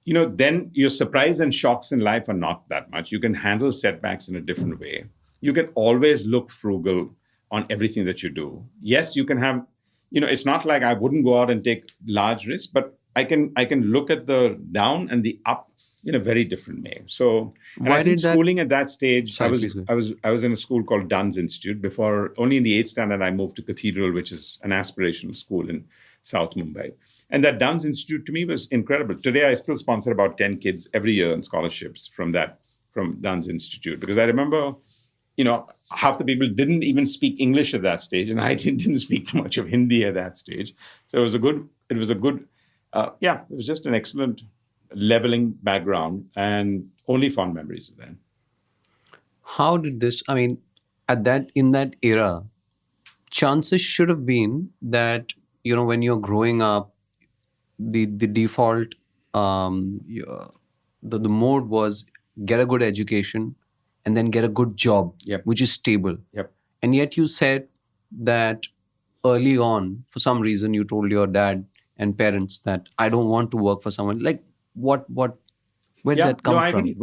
then your surprise and shocks in life are not that much. You can handle setbacks in a different way. You can always look frugal on everything that you do. Yes, you can have, it's not like I wouldn't go out and take large risks, but I can look at the down and the up in a very different way. So, and I think schooling at that stage, Sorry, I was in a school called Dunn's Institute before. Only in the 8th standard I moved to Cathedral, which is an aspirational school in South Mumbai. And that Dunn's Institute to me was incredible. Today I still sponsor about 10 kids every year in scholarships from Dunn's Institute, because I remember, half the people didn't even speak English at that stage, and I didn't speak much of Hindi at that stage. So it was just an excellent leveling background and only fond memories of that. How did this, in that era, chances should have been that, when you're growing up, the default, the mode was get a good education and then get a good job, which is stable. Yep. And yet you said that early on, for some reason, you told your dad and parents that I don't want to work for someone. Like, where did that come from? I think it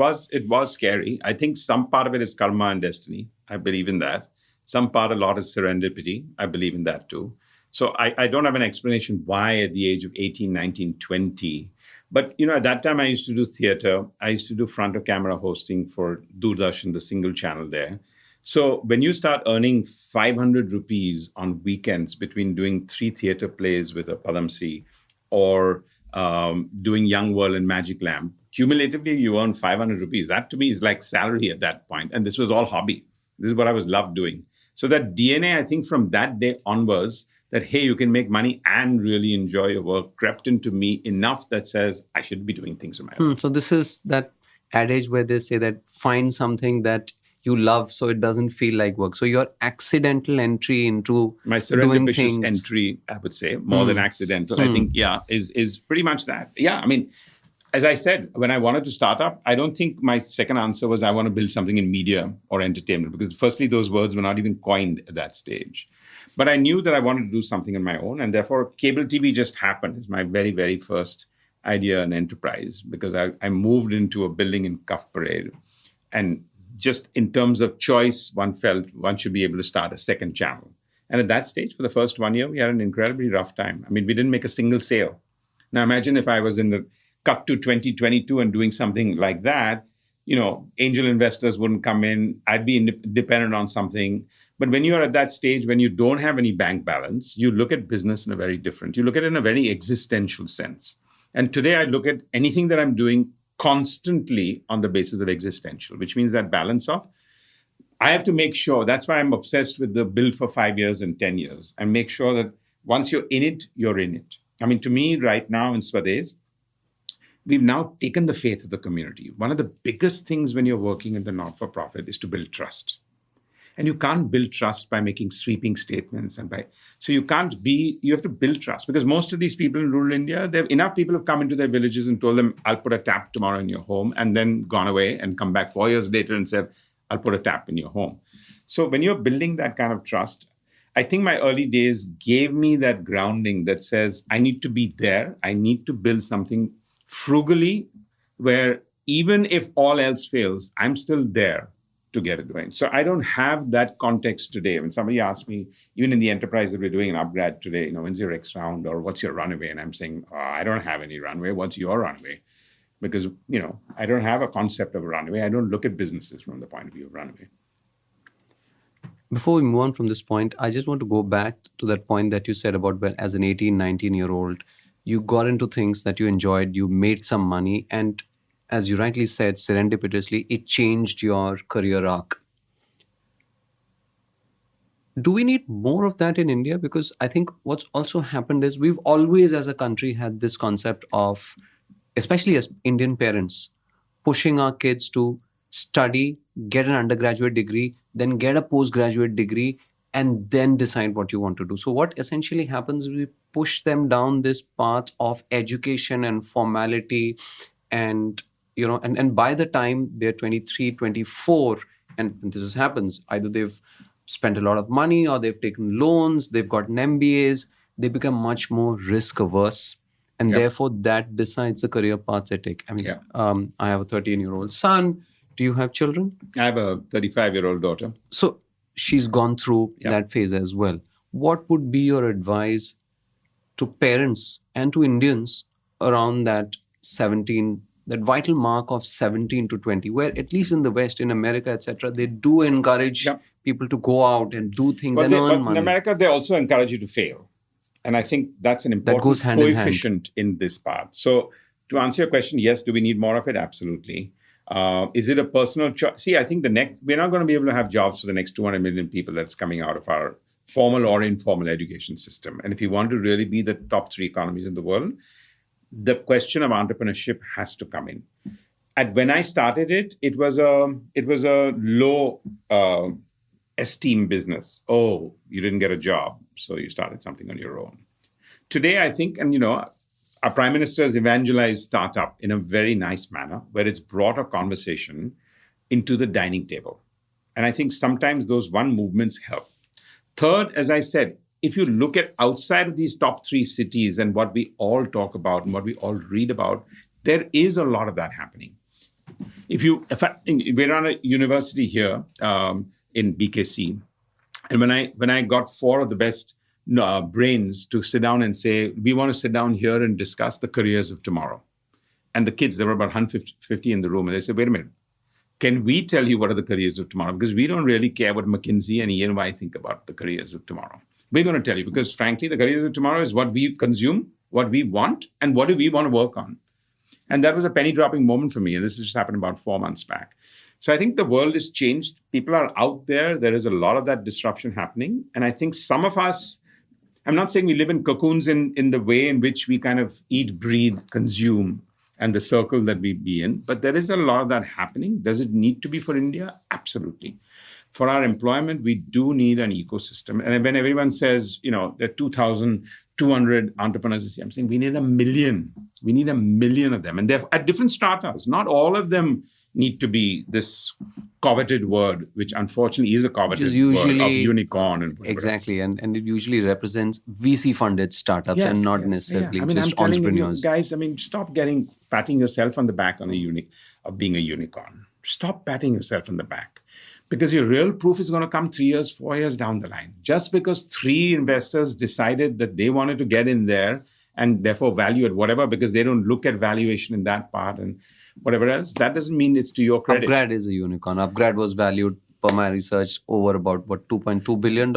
was scary. I think some part of it is karma and destiny. I believe in that. Some part, a lot is serendipity. I believe in that too. So I don't have an explanation why at the age of 18, 19, 20. But, at that time I used to do theater. I used to do front of camera hosting for Doordarshan, the single channel there. So when you start earning 500 rupees on weekends between doing 3 theater plays with a Padamsee or doing Young World and Magic Lamp, cumulatively you earn 500 rupees. That to me is like salary at that point. And this was all hobby. This is what I was loved doing. So that DNA, I think from that day onwards, that, hey, you can make money and really enjoy your work, crept into me enough that says I should be doing things on my own. So this is that adage where they say that find something that you love so it doesn't feel like work. So your accidental entry into my doing serendipitous things, entry, I would say, more than accidental, I think, is pretty much that. Yeah, as I said, when I wanted to start up, I don't think my second answer was I want to build something in media or entertainment, because firstly, those words were not even coined at that stage. But I knew that I wanted to do something on my own, and therefore cable TV just happened. It's my very, very first idea and enterprise, because I moved into a building in Cuff Parade, and just in terms of choice, one felt one should be able to start a second channel. And at that stage, for the first 1 year, we had an incredibly rough time. We didn't make a single sale. Now imagine if I was in the cut to 2022 and doing something like that, angel investors wouldn't come in. I'd be dependent on something. But when you're at that stage, when you don't have any bank balance, you look at business in a very different, you look at it in a very existential sense. And today I look at anything that I'm doing constantly on the basis of existential, which means that balance of, I have to make sure, that's why I'm obsessed with the build for 5 years and 10 years, and make sure that once you're in it, you're in it. I mean, to me right now in Swades, we've now taken the faith of the community. One of the biggest things when you're working in the not-for-profit is to build trust. And you can't build trust by making sweeping statements so you have to build trust, because most of these people in rural India, enough people have come into their villages and told them, I'll put a tap tomorrow in your home, and then gone away and come back 4 years later and said, I'll put a tap in your home. So when you're building that kind of trust, I think my early days gave me that grounding that says, I need to be there. I need to build something frugally where even if all else fails, I'm still there to get it going. So I don't have that context today. When somebody asks me, even in the enterprise that we're doing in UpGrad today, when's your next round or what's your runway? And I'm saying, I don't have any runway. What's your runway? Because, I don't have a concept of a runway. I don't look at businesses from the point of view of runway. Before we move on from this point, I just want to go back to that point that you said about when, as an 18, 19-year-old, you got into things that you enjoyed, you made some money, and as you rightly said, serendipitously, it changed your career arc. Do we need more of that in India? Because I think what's also happened is we've always, as a country, had this concept of, especially as Indian parents, pushing our kids to study, get an undergraduate degree, then get a postgraduate degree, and then decide what you want to do. So what essentially happens is we push them down this path of education and formality, and by the time they're 23, 24, and this happens, either they've spent a lot of money or they've taken loans, they've gotten MBAs, they become much more risk averse. And therefore that decides the career paths they take. I mean, I have a 13-year-old son. Do you have children? I have a 35-year-old daughter. So she's gone through that phase as well. What would be your advice to parents and to Indians around that vital mark of 17 to 20, where at least in the West, in America, etc., they do encourage people to go out and do things and earn money. In America, they also encourage you to fail. And I think that's an important coefficient in this part. So to answer your question, yes, do we need more of it? Absolutely. Is it a personal choice? See, I think we're not going to be able to have jobs for the next 200 million people that's coming out of our formal or informal education system. And if you want to really be the top 3 economies in the world, the question of entrepreneurship has to come in. And when I started it was a low esteem business. Oh, you didn't get a job, so you started something on your own. Today, I think, our Prime Minister has evangelized startup in a very nice manner, where it's brought a conversation into the dining table. And I think sometimes those movements help. Third, as I said, if you look at outside of these top 3 cities and what we all talk about and what we all read about, there is a lot of that happening. We're on a university here in BKC, and when I got 4 of the best brains to sit down and say, we want to sit down here and discuss the careers of tomorrow. And the kids, there were about 150 in the room, and they said, wait a minute, can we tell you what are the careers of tomorrow? Because we don't really care what McKinsey and E&Y think about the careers of tomorrow. We're going to tell you, because frankly, the careers of tomorrow is what we consume, what we want, and what do we want to work on. And that was a penny dropping moment for me. And this just happened about 4 months back. So I think the world has changed. People are out there. There is a lot of that disruption happening. And I think some of us, I'm not saying we live in cocoons in the way in which we kind of eat, breathe, consume, and the circle that we be in. But there is a lot of that happening. Does it need to be for India? Absolutely. For our employment, we do need an ecosystem. And when everyone says, there are 2,200 entrepreneurs, I'm saying we need 1 million. We need 1 million of them. And they're at different stratas. Not all of them need to be this coveted word, which unfortunately is a coveted word of unicorn. And exactly. And it usually represents VC-funded startups and not necessarily just entrepreneurs. Guys, stop patting yourself on the back of being a unicorn. Stop patting yourself on the back. Because your real proof is going to come 3 years, 4 years down the line. Just because 3 investors decided that they wanted to get in there and therefore value at whatever, because they don't look at valuation in that part. And whatever else, that doesn't mean it's to your credit. UpGrad is a unicorn. UpGrad was valued per my research over about $2.2 billion.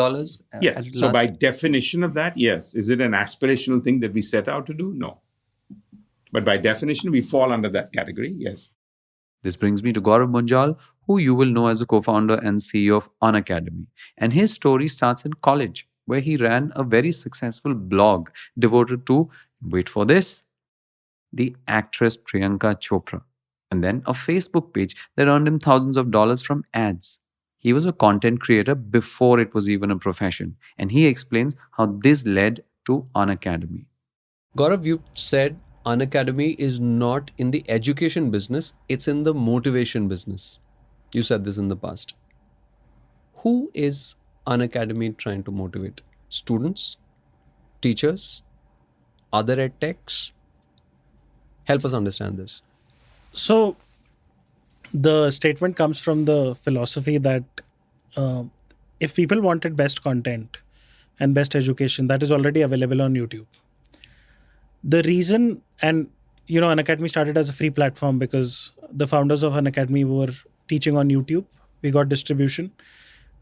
Yes. So by definition of that, yes. Is it an aspirational thing that we set out to do? No. But by definition, we fall under that category. Yes. This brings me to Gaurav Munjal, who you will know as the co-founder and CEO of Unacademy. And his story starts in college, where he ran a very successful blog devoted to, wait for this, the actress Priyanka Chopra, and then a Facebook page that earned him thousands of dollars from ads. He was a content creator before it was even a profession, and he explains how this led to Unacademy. Gaurav, you said Unacademy is not in the education business, it's in the motivation business. You said this in the past. Who is Unacademy trying to motivate? Students? Teachers? Other edtechs? Help us understand this. So the statement comes from the philosophy that if people wanted best content and best education, that is already available on YouTube. The reason, and Unacademy started as a free platform because the founders of Unacademy were teaching on YouTube. We got distribution.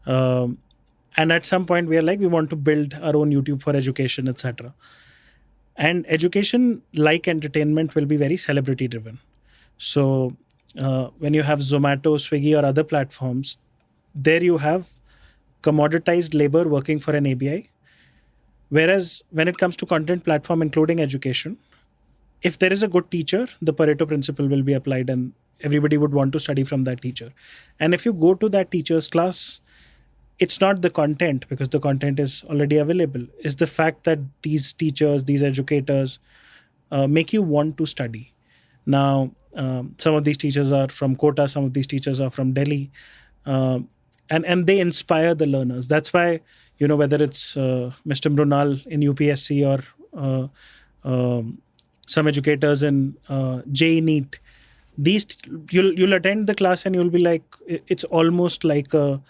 And at some point we are like, we want to build our own YouTube for education, etc. And education, like entertainment, will be very celebrity driven. So when you have Zomato, Swiggy or other platforms, there you have commoditized labor working for an ABI. Whereas when it comes to content platform, including education, if there is a good teacher, the Pareto principle will be applied and everybody would want to study from that teacher. And if you go to that teacher's class, it's not the content, because the content is already available. It's the fact that these teachers, these educators make you want to study. Now, some of these teachers are from Kota, some of these teachers are from Delhi, and they inspire the learners. That's why, whether it's Mr. Mrunal in UPSC or some educators in JEE NEET, you'll attend the class and you'll be like, it's almost like a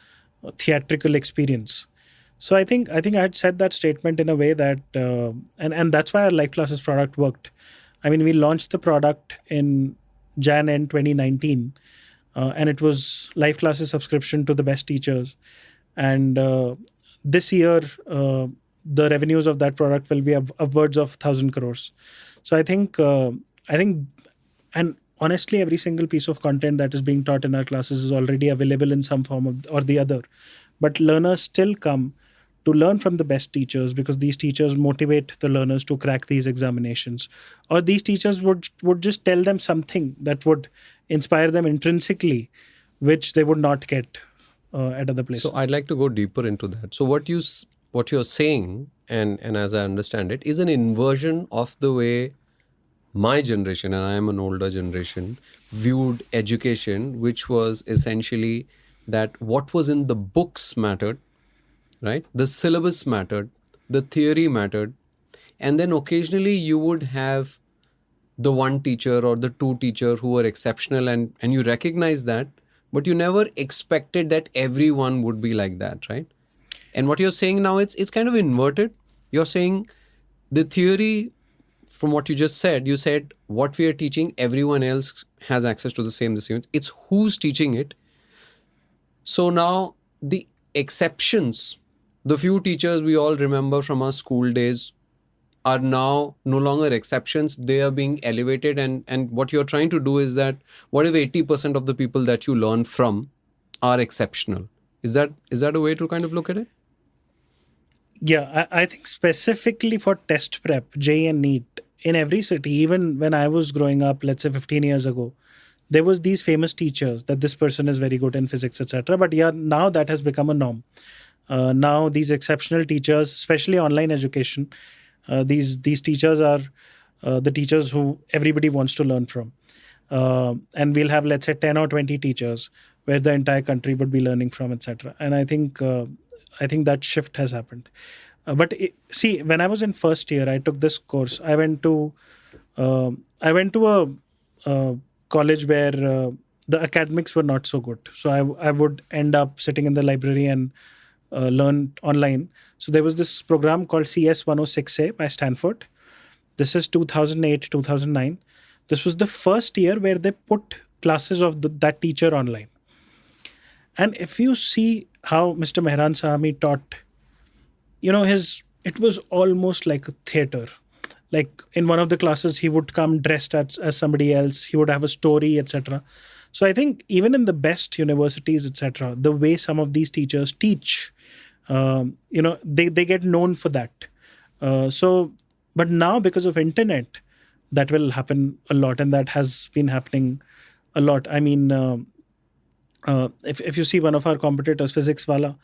theatrical experience. So I think I had said that statement in a way that, and that's why our live classes product worked. I mean, we launched the product in Jan end 2019, and it was live classes subscription to the best teachers. And this year, the revenues of that product will be upwards of 1,000 crores. So I think, and honestly, every single piece of content that is being taught in our classes is already available in some form or the other. But learners still come to learn from the best teachers because these teachers motivate the learners to crack these examinations. Or these teachers would just tell them something that would inspire them intrinsically, which they would not get at other places. So I'd like to go deeper into that. So what you're saying, and as I understand it, is an inversion of the way my generation, and I am an older generation, viewed education, which was essentially that what was in the books mattered, right? The syllabus mattered, the theory mattered, and then occasionally you would have the one teacher or the two teacher who were exceptional, and you recognize that, but you never expected that everyone would be like that, right? And what you're saying now, it's kind of inverted. You're saying the theory, from what you just said, you said what we are teaching, everyone else has access to the same. It's who's teaching it. So now the exceptions, the few teachers we all remember from our school days, are now no longer exceptions. They are being elevated. And what you're trying to do is that what if 80% of the people that you learn from are exceptional? Is that a way to kind of look at it? Yeah, I think specifically for test prep, JEE and NEET, in every city, even when I was growing up, let's say 15 years ago, there was these famous teachers that this person is very good in physics, etc. But yeah, now that has become a norm. Now these exceptional teachers, especially online education, these teachers are the teachers who everybody wants to learn from. And we'll have, let's say, 10 or 20 teachers where the entire country would be learning from, etc. And I think that shift has happened. See, when I was in first year, I took this course. I went to a college where the academics were not so good. So I would end up sitting in the library and learn online. So there was this program called CS 106A by Stanford. This is 2008, 2009. This was the first year where they put classes of that teacher online. And if you see how Mr. Mehran Sahami taught, it was almost like a theater. Like in one of the classes, he would come dressed as somebody else. He would have a story, etc. So I think even in the best universities, etc., the way some of these teachers teach, they get known for that. But now because of internet, that will happen a lot, and that has been happening a lot. I mean, if you see one of our competitors, Physics Wala,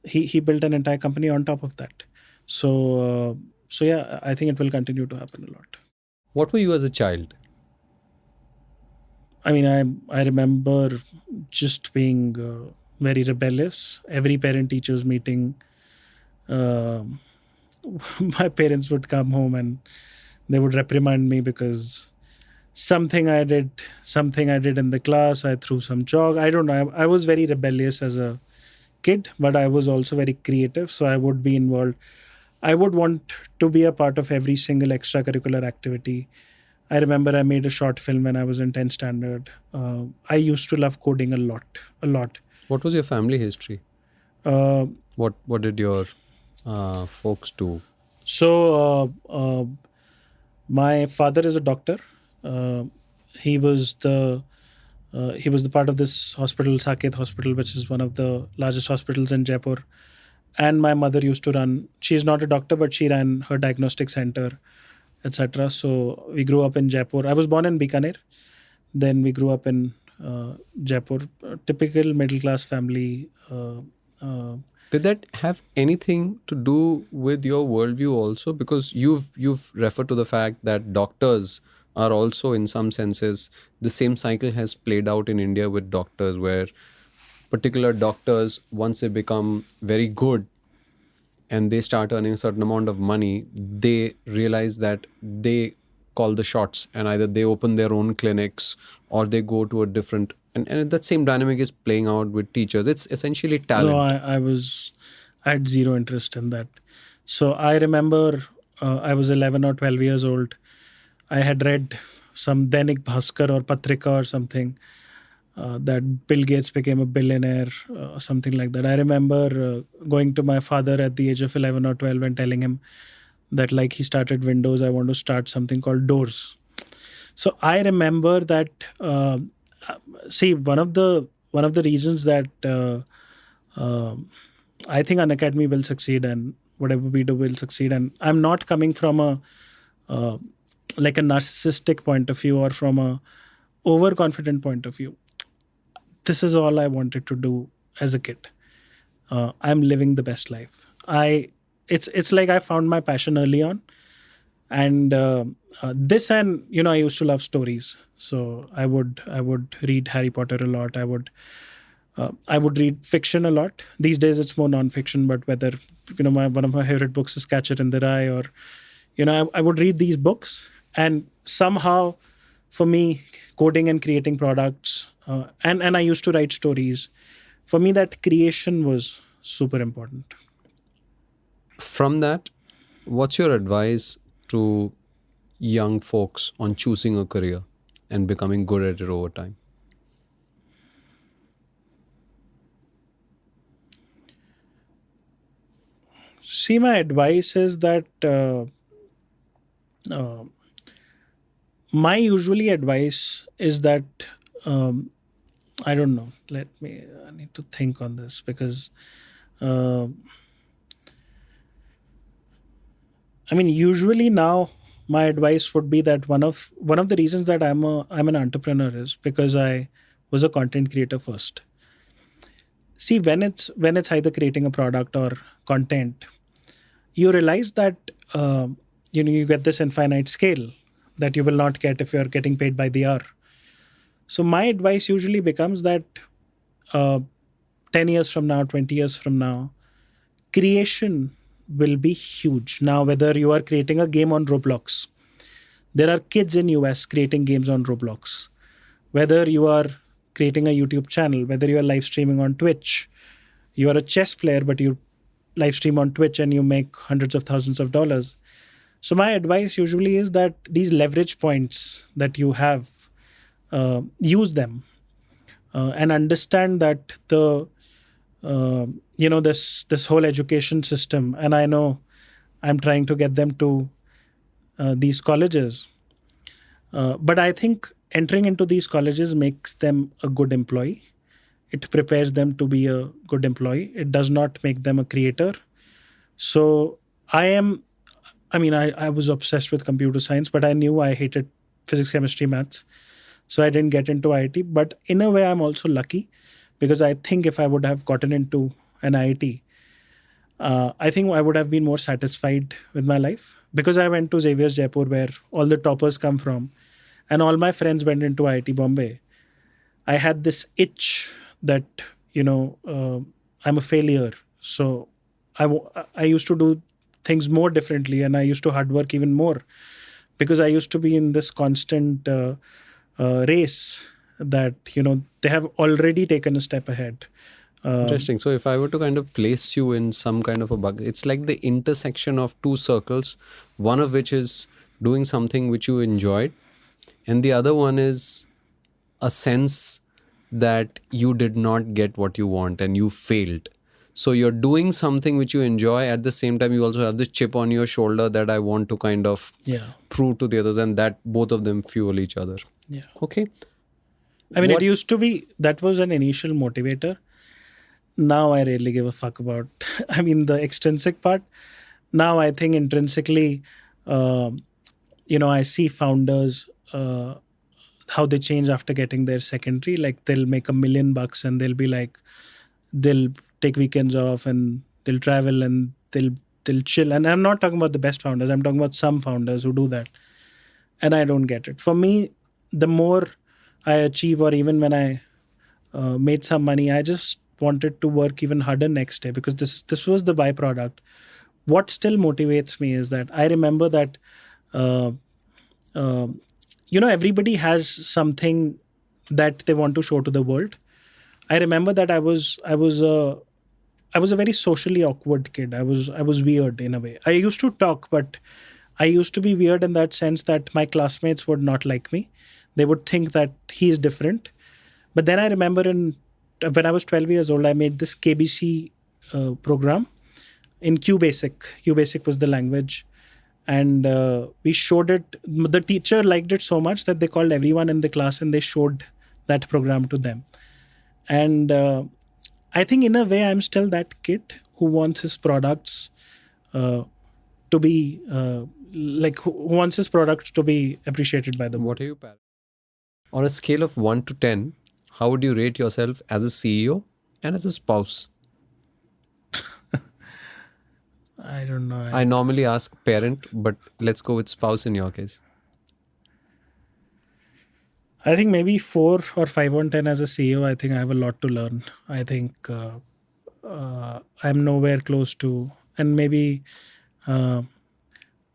he built an entire company on top of that. So yeah, I think it will continue to happen a lot. What were you as a child? I mean, I remember just being very rebellious. Every parent-teachers meeting, my parents would come home and they would reprimand me because something I did in the class. I threw some chalk. I don't know. I was very rebellious as a kid, but I was also very creative. So I would be involved. I would want to be a part of every single extracurricular activity. I remember I made a short film when I was in 10th standard. I used to love coding a lot. What was your family history? What did your folks do? So my father is a doctor. He was the part of this hospital, Saket Hospital, which is one of the largest hospitals in Jaipur. And my mother used to run. She's not a doctor, but she ran her diagnostic center, etc. So we grew up in Jaipur. I was born in Bikaner. Then we grew up in Jaipur. Typical middle class family. Did that have anything to do with your worldview also? Because you've referred to the fact that doctors are also, in some senses, the same cycle has played out in India with doctors, where particular doctors, once they become very good and they start earning a certain amount of money, they realize that they call the shots, and either they open their own clinics or they go to a different, and that same dynamic is playing out with teachers. It's essentially talent. No, I had zero interest in that. So I remember I was 11 or 12 years old. I had read some Dainik Bhaskar or Patrika or something that Bill Gates became a billionaire or something like that. I remember going to my father at the age of 11 or 12 and telling him that, like, he started Windows, I want to start something called Doors. So I remember that. See, one of the reasons that I think Unacademy will succeed and whatever we do will succeed. And I'm not coming from a narcissistic point of view or from a overconfident point of view. This is all I wanted to do as a kid. I'm living the best life. It's like I found my passion early on, and this, and I used to love stories. So I would read Harry Potter a lot. I would read fiction a lot. These days it's more non-fiction, but whether one of my favorite books is Catcher in the Rye, or I would read these books, and somehow for me, coding and creating products, and I used to write stories. For me, that creation was super important. From that, what's your advice to young folks on choosing a career and becoming good at it over time? See, my advice is that my usually advice is that I don't know. I need to think on this, because usually now my advice would be that one of the reasons that I'm an entrepreneur is because I was a content creator first. See, when it's either creating a product or content, you realize that you get this infinite scale that you will not get if you're getting paid by the hour. So my advice usually becomes that 10 years from now, 20 years from now, creation will be huge. Now, whether you are creating a game on Roblox, there are kids in US creating games on Roblox. Whether you are creating a YouTube channel, whether you are live streaming on Twitch, you are a chess player, but you live stream on Twitch and you make hundreds of thousands of dollars. So my advice usually is that these leverage points that you have, use them, and understand that this whole education system, and I know I'm trying to get them to these colleges, but I think entering into these colleges makes them a good employee. It prepares them to be a good employee. It does not make them a creator. So I was obsessed with computer science, but I knew I hated physics, chemistry, maths. So I didn't get into IIT. But in a way, I'm also lucky, because I think if I would have gotten into an IIT, I think I would have been more satisfied with my life, because I went to Xavier's Jaipur, where all the toppers come from, and all my friends went into IIT Bombay. I had this itch that, I'm a failure. So I used to do things more differently, and I used to hard work even more, because I used to be in this constant race that, they have already taken a step ahead. Interesting. So if I were to kind of place you in some kind of a bucket, it's like the intersection of two circles, one of which is doing something which you enjoyed, and the other one is a sense that you did not get what you want and you failed. So you're doing something which you enjoy, at the same time you also have this chip on your shoulder that I want to kind of prove to the others, and that both of them fuel each other. Yeah. Okay. It used to be, that was an initial motivator. Now I rarely give a fuck about, the extrinsic part. Now I think intrinsically, I see founders, how they change after getting their secondary. Like, they'll make $1 million and they'll be like, they'll take weekends off and they'll travel and they'll chill. And I'm not talking about the best founders. I'm talking about some founders who do that. And I don't get it. For me, the more I achieve, or even when I made some money, I just wanted to work even harder next day, because this was the byproduct. What still motivates me is that I remember that everybody has something that they want to show to the world. I remember that I was a very socially awkward kid. I was weird in a way. I used to talk, but I used to be weird in that sense that my classmates would not like me. They would think that he is different. But then I remember when I was 12 years old, I made this KBC program in QBasic. QBasic was the language. And we showed it. The teacher liked it so much that they called everyone in the class and they showed that program to them. And I think in a way, I'm still that kid who wants his products to be who wants his products to be appreciated by the world. What are you? On a scale of 1 to 10, how would you rate yourself as a CEO and as a spouse? I don't know. I normally ask parent, but let's go with spouse in your case. I think maybe 4 or 5 on 10 as a CEO. I think I have a lot to learn. I think I'm nowhere close to, and maybe 2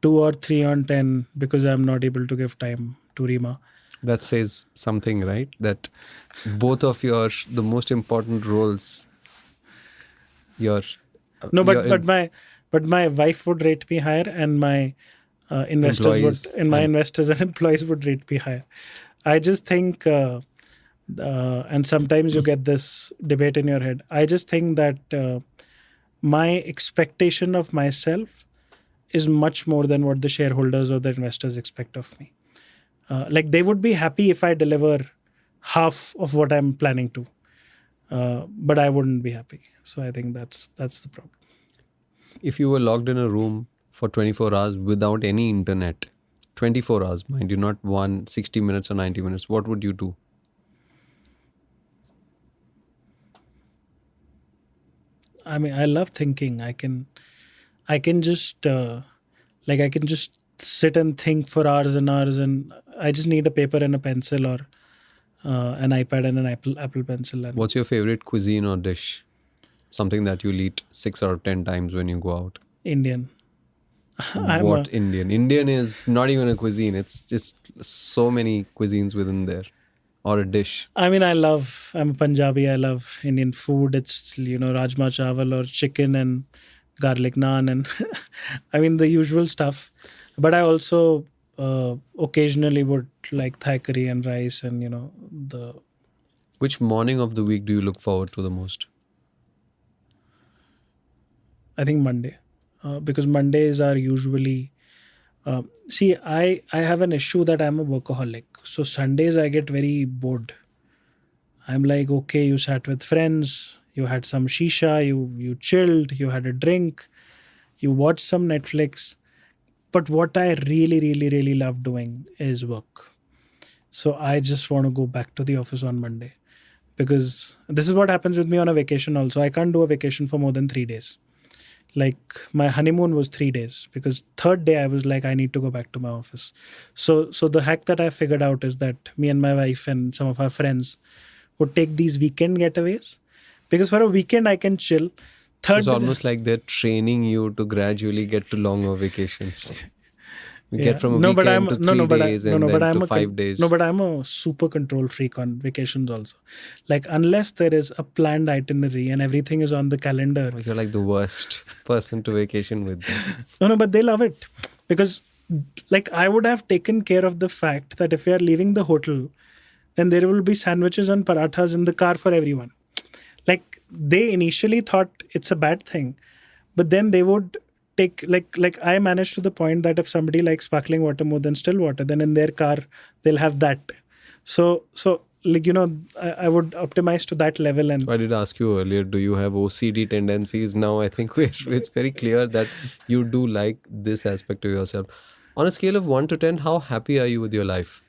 or 3 on 10 because I'm not able to give time to Rima. That says something, right? That both of the most important roles, but my wife would rate me higher, and my investors investors and employees would rate me higher. I just think, and sometimes you get this debate in your head. I just think that my expectation of myself is much more than what the shareholders or the investors expect of me. They would be happy if I deliver half of what I'm planning to, but I wouldn't be happy. So I think that's the problem. If you were locked in a room for 24 hours without any internet, 24 hours, mind you, not 60 minutes or 90 minutes, what would you do? I love thinking. I can just I can just sit and think for hours and hours, and I just need a paper and a pencil, or an iPad and an Apple Pencil. What's your favorite cuisine or dish? Something that you'll eat 6 or 10 times when you go out. Indian. Indian? Indian is not even a cuisine. It's just so many cuisines within there. Or a dish. I'm a Punjabi. I love Indian food. It's, rajma chawal or chicken and garlic naan and the usual stuff. But I also occasionally would like Thai curry and rice, and the Which morning of the week do you look forward to the most? I think Monday, because Mondays are usually. See, I have an issue that I'm a workaholic. So Sundays I get very bored. I'm like, okay, you sat with friends, you had some shisha, you chilled, you had a drink, you watched some Netflix. But what I really, really, really love doing is work. So I just want to go back to the office on Monday, because this is what happens with me on a vacation also. I can't do a vacation for more than 3 days. Like my honeymoon was 3 days, because third day I was like, I need to go back to my office. So the hack that I figured out is that me and my wife and some of our friends would take these weekend getaways, because for a weekend I can chill. So it's Third, almost like they're training you to gradually get to longer vacations. You yeah, get from a no, but weekend to no, 3 days no, and no, but then I'm to a con- 5 days. no, but I'm a super control freak on vacations also. Like unless there is a planned itinerary and everything is on the calendar. Oh, you're like the worst person to vacation with. Then. No, but they love it, because like I would have taken care of the fact that if we are leaving the hotel, then there will be sandwiches and parathas in the car for everyone. Like they initially thought it's a bad thing, but then they would take like I managed to the point that if somebody likes sparkling water more than still water, then in their car they'll have that. So like I would optimize to that level. And I did ask you earlier, do you have OCD tendencies? Now I think it's very clear that you do like this aspect of yourself. On a scale of 1 to 10, how happy are you with your life?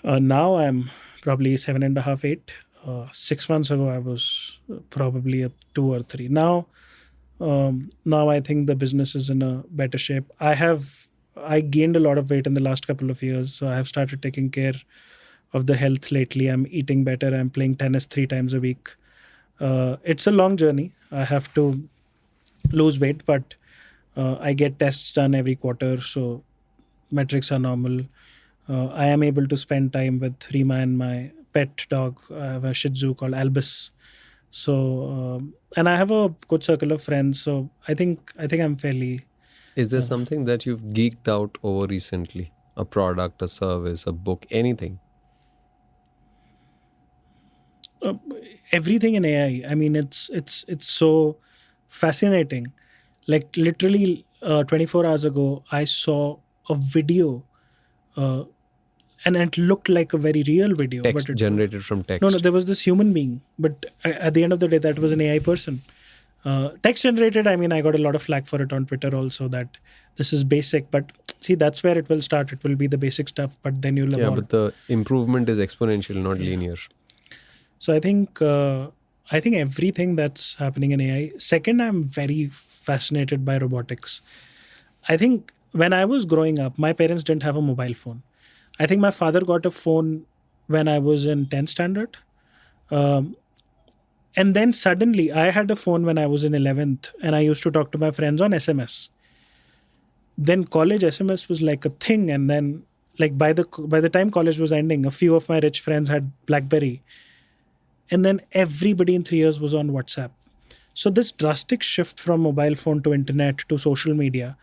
now I'm probably 7.5, 8. 6 months ago I was probably a 2 or 3. Now I think the business is in a better shape. I gained a lot of weight in the last couple of years, so I have started taking care of the health lately. I'm eating better. I'm playing tennis 3 times a week. It's a long journey. I have to lose weight, but I get tests done every quarter, so metrics are normal. I am able to spend time with Rima and my pet dog. I have a Shih Tzu called Albus. So and I have a good circle of friends. So I think I'm fairly. Is there something that you've geeked out over recently? A product, a service, a book, anything? Everything in AI. I mean, it's so fascinating. Like literally, 24 hours ago, I saw a video, uh, and it looked like a very real video, but Text generated from no, text. there was this human being, but at the end of the day, that was an AI person. Text generated. I mean, I got a lot of flack for it on Twitter also, that this is basic, but see, that's where it will start. It will be the basic stuff, but then you'll Yeah, evolve. but the improvement is exponential, not linear. So I think everything that's happening in AI. Second, I'm very fascinated by robotics. I think when I was growing up, my parents didn't have a mobile phone. I think my father got a phone when I was in 10th standard. Um, and then suddenly I had a phone when I was in 11th, and I used to talk to my friends on SMS. Then college SMS was like a thing, and then like by the time college was ending, a few of my rich friends had BlackBerry, and then everybody in 3 years was on WhatsApp. So this drastic shift from mobile phone to internet to social media,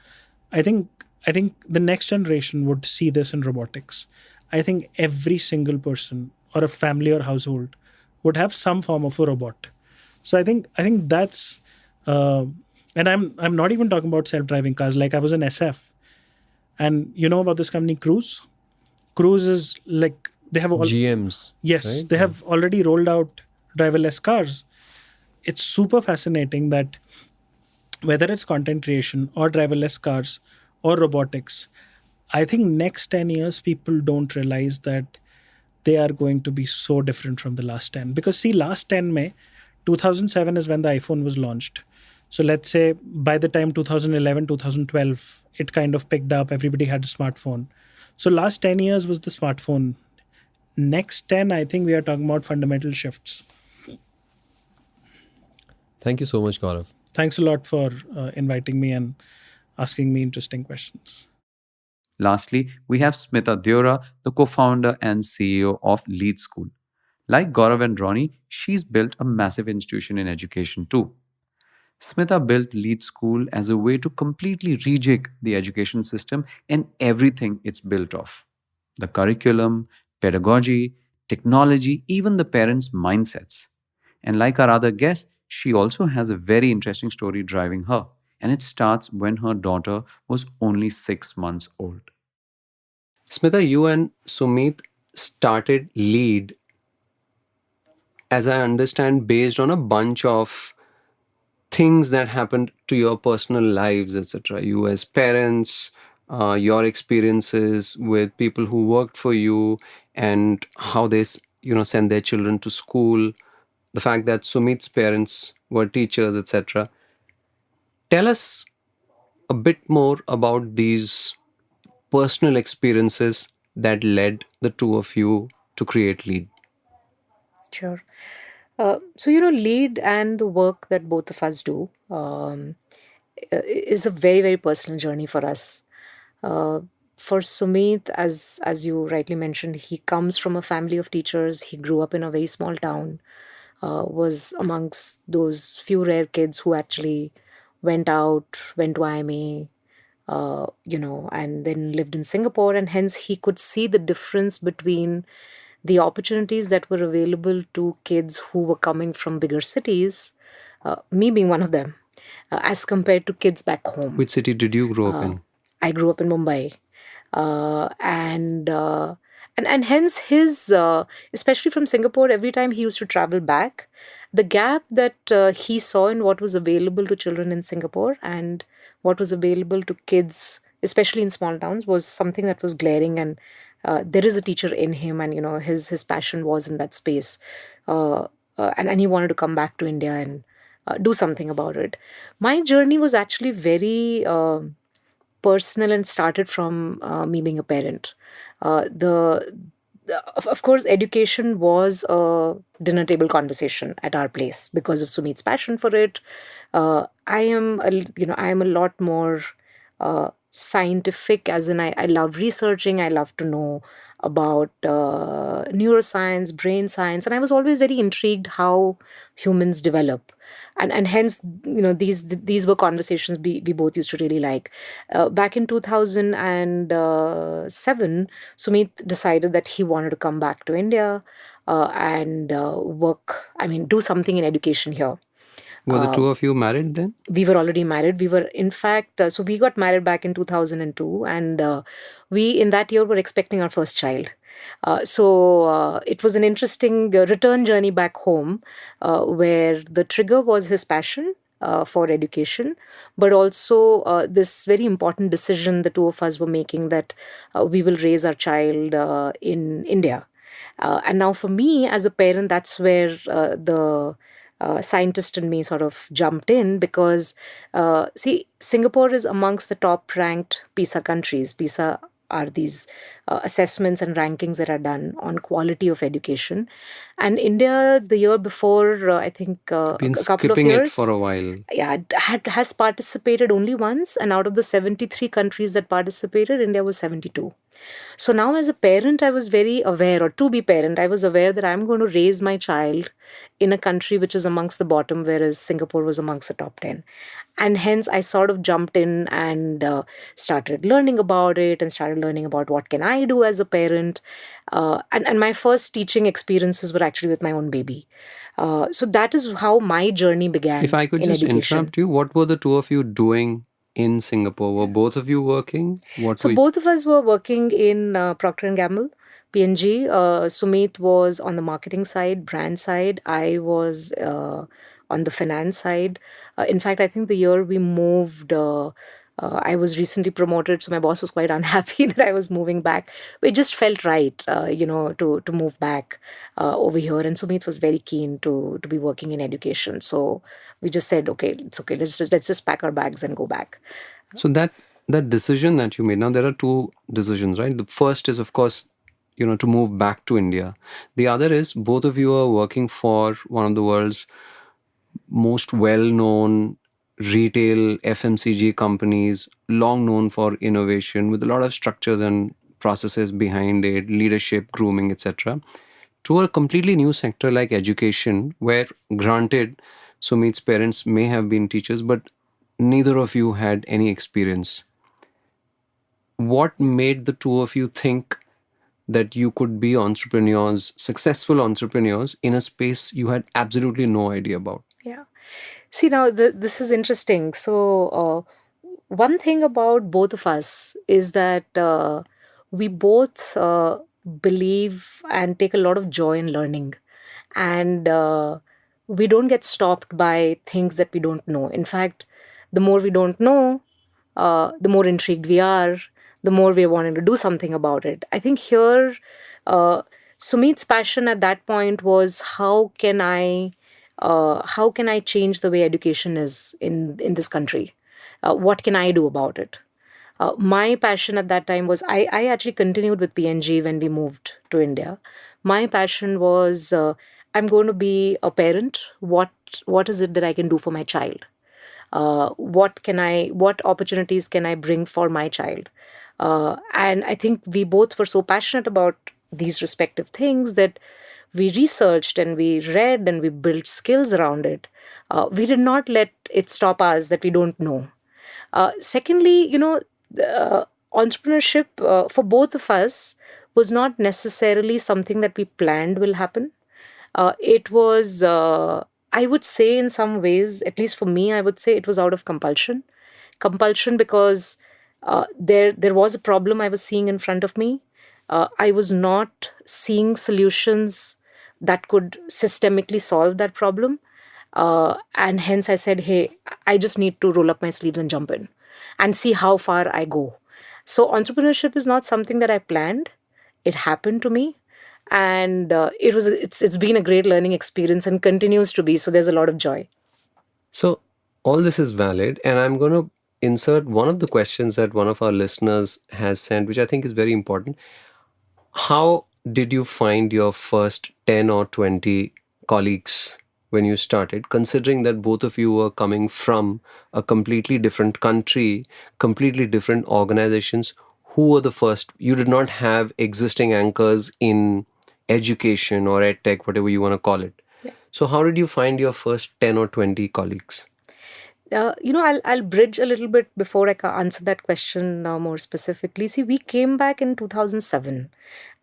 I think I think the next generation would see this in robotics. I think every single person or a family or household would have some form of a robot. So I think that's and I'm not even talking about self-driving cars. Like I was in SF, and you know about this company Cruise. Cruise is like they have all. GMs. Yes, right? they have already rolled out driverless cars. It's super fascinating that whether it's content creation or driverless cars or robotics, I think next 10 years people don't realize that they are going to be so different from the last 10. Because see, last 10 May, 2007 is when the iPhone was launched. So let's say by the time 2011, 2012, it kind of picked up, everybody had a smartphone. So last 10 years was the smartphone. Next 10, I think we are talking about fundamental shifts. Thank you so much, Gaurav. Thanks a lot for inviting me and asking me interesting questions. Lastly, we have Smita Deorah, the co founder and CEO of Lead School. Like Gaurav and Ronnie, she's built a massive institution in education too. Smita built Lead School as a way to completely rejig the education system and everything it's built off: the curriculum, pedagogy, technology, even the parents' mindsets. And like our other guests, she also has a very interesting story driving her. And it starts when her daughter was only 6 months old. Smita, you and Sumit started Lead, as I understand, based on a bunch of things that happened to your personal lives, etc. You as parents, your experiences with people who worked for you, and how they, send their children to school. The fact that Sumit's parents were teachers, etc. Tell us a bit more about these personal experiences that led the two of you to create Lead. Sure. Lead and the work that both of us do is a very, very personal journey for us. Uh, for Sumit, as you rightly mentioned, he comes from a family of teachers. He grew up in a very small town, was amongst those few rare kids who actually went to IMA, and then lived in Singapore. And hence he could see the difference between the opportunities that were available to kids who were coming from bigger cities, me being one of them, as compared to kids back home. Which city did you grow up in? I grew up in Mumbai, and hence his, especially from Singapore, every time he used to travel back, the gap that he saw in what was available to children in Singapore and what was available to kids, especially in small towns, was something that was glaring. And there is a teacher in him, and his passion was in that space, and he wanted to come back to India and do something about it. My journey was actually very personal and started from me being a parent. Of course, education was a dinner table conversation at our place because of Sumit's passion for it. I am a lot more scientific, as in I love researching. I love to know about neuroscience, brain science, and I was always very intrigued how humans develop. And hence, these were conversations we both used to really like. Back in 2007, Sumit decided that he wanted to come back to India and do something in education here. Were the two of you married then? We were already married. We were, in fact, so we got married back in 2002, and we, in that year, were expecting our first child. It was an interesting return journey back home, where the trigger was his passion for education, but also this very important decision the two of us were making, that we will raise our child in India. And now for me as a parent, that's where the scientist in me sort of jumped in, because Singapore is amongst the top ranked PISA countries. PISA are these assessments and rankings that are done on quality of education. And India, the year before, I think Been a couple of skipping years, it for a while. has participated only once. And out of the 73 countries that participated, India was 72. So now as a parent, I was very aware, or to be parent, I was aware that I'm going to raise my child in a country which is amongst the bottom, whereas Singapore was amongst the top 10. And hence I sort of jumped in and started learning about it, and started learning about what can I do as a parent. And my first teaching experiences were actually with my own baby. So that is how my journey began. If I could in just education. interrupt you, what were the two of you doing in Singapore? Were both of you working? So both of us were working in Procter & Gamble, P&G. Sumit was on the marketing side, brand side. I was on the finance side. In fact, I think the year we moved, I was recently promoted, so my boss was quite unhappy that I was moving back. It just felt right, to move back over here. And Sumit was very keen to be working in education. So we just said, okay, it's okay. Let's just pack our bags and go back. So that decision that you made, now there are two decisions, right? The first is, of course, to move back to India. The other is both of you are working for one of the world's most well-known retail FMCG companies, long known for innovation, with a lot of structures and processes behind it, leadership, grooming, etc., to a completely new sector like education, where, granted, Sumit's parents may have been teachers, but neither of you had any experience. What made the two of you think that you could be entrepreneurs, successful entrepreneurs, in a space you had absolutely no idea about? Yeah. See, now this is interesting. So, one thing about both of us is that we both believe and take a lot of joy in learning. And we don't get stopped by things that we don't know. In fact, the more we don't know, the more intrigued we are, the more we're wanting to do something about it. I think here, uh, Sumit's passion at that point was how can I change the way education is in this country? What can I do about it? My passion at that time was I actually continued with PNG when we moved to India. My passion was I'm going to be a parent. What is it that I can do for my child? What opportunities can I bring for my child? And I think we both were so passionate about these respective things that we researched and we read and we built skills around it. We did not let it stop us that we don't know. Secondly, entrepreneurship for both of us was not necessarily something that we planned will happen. It was, I would say, in some ways, at least for me, I would say it was out of compulsion. Compulsion because there was a problem I was seeing in front of me. I was not seeing solutions that could systemically solve that problem. And hence I said, hey, I just need to roll up my sleeves and jump in and see how far I go. So entrepreneurship is not something that I planned. It happened to me. And it's been a great learning experience and continues to be. So there's a lot of joy. So, all this is valid, and I'm going to insert one of the questions that one of our listeners has sent, which I think is very important. How did you find your first 10 or 20 colleagues when you started, considering that both of you were coming from a completely different country, completely different organizations? Who were the first? You did not have existing anchors in education or ed tech, whatever you want to call it. Yeah. So, how did you find your first 10 or 20 colleagues? I'll bridge a little bit before I answer that question more specifically. See, we came back in 2007,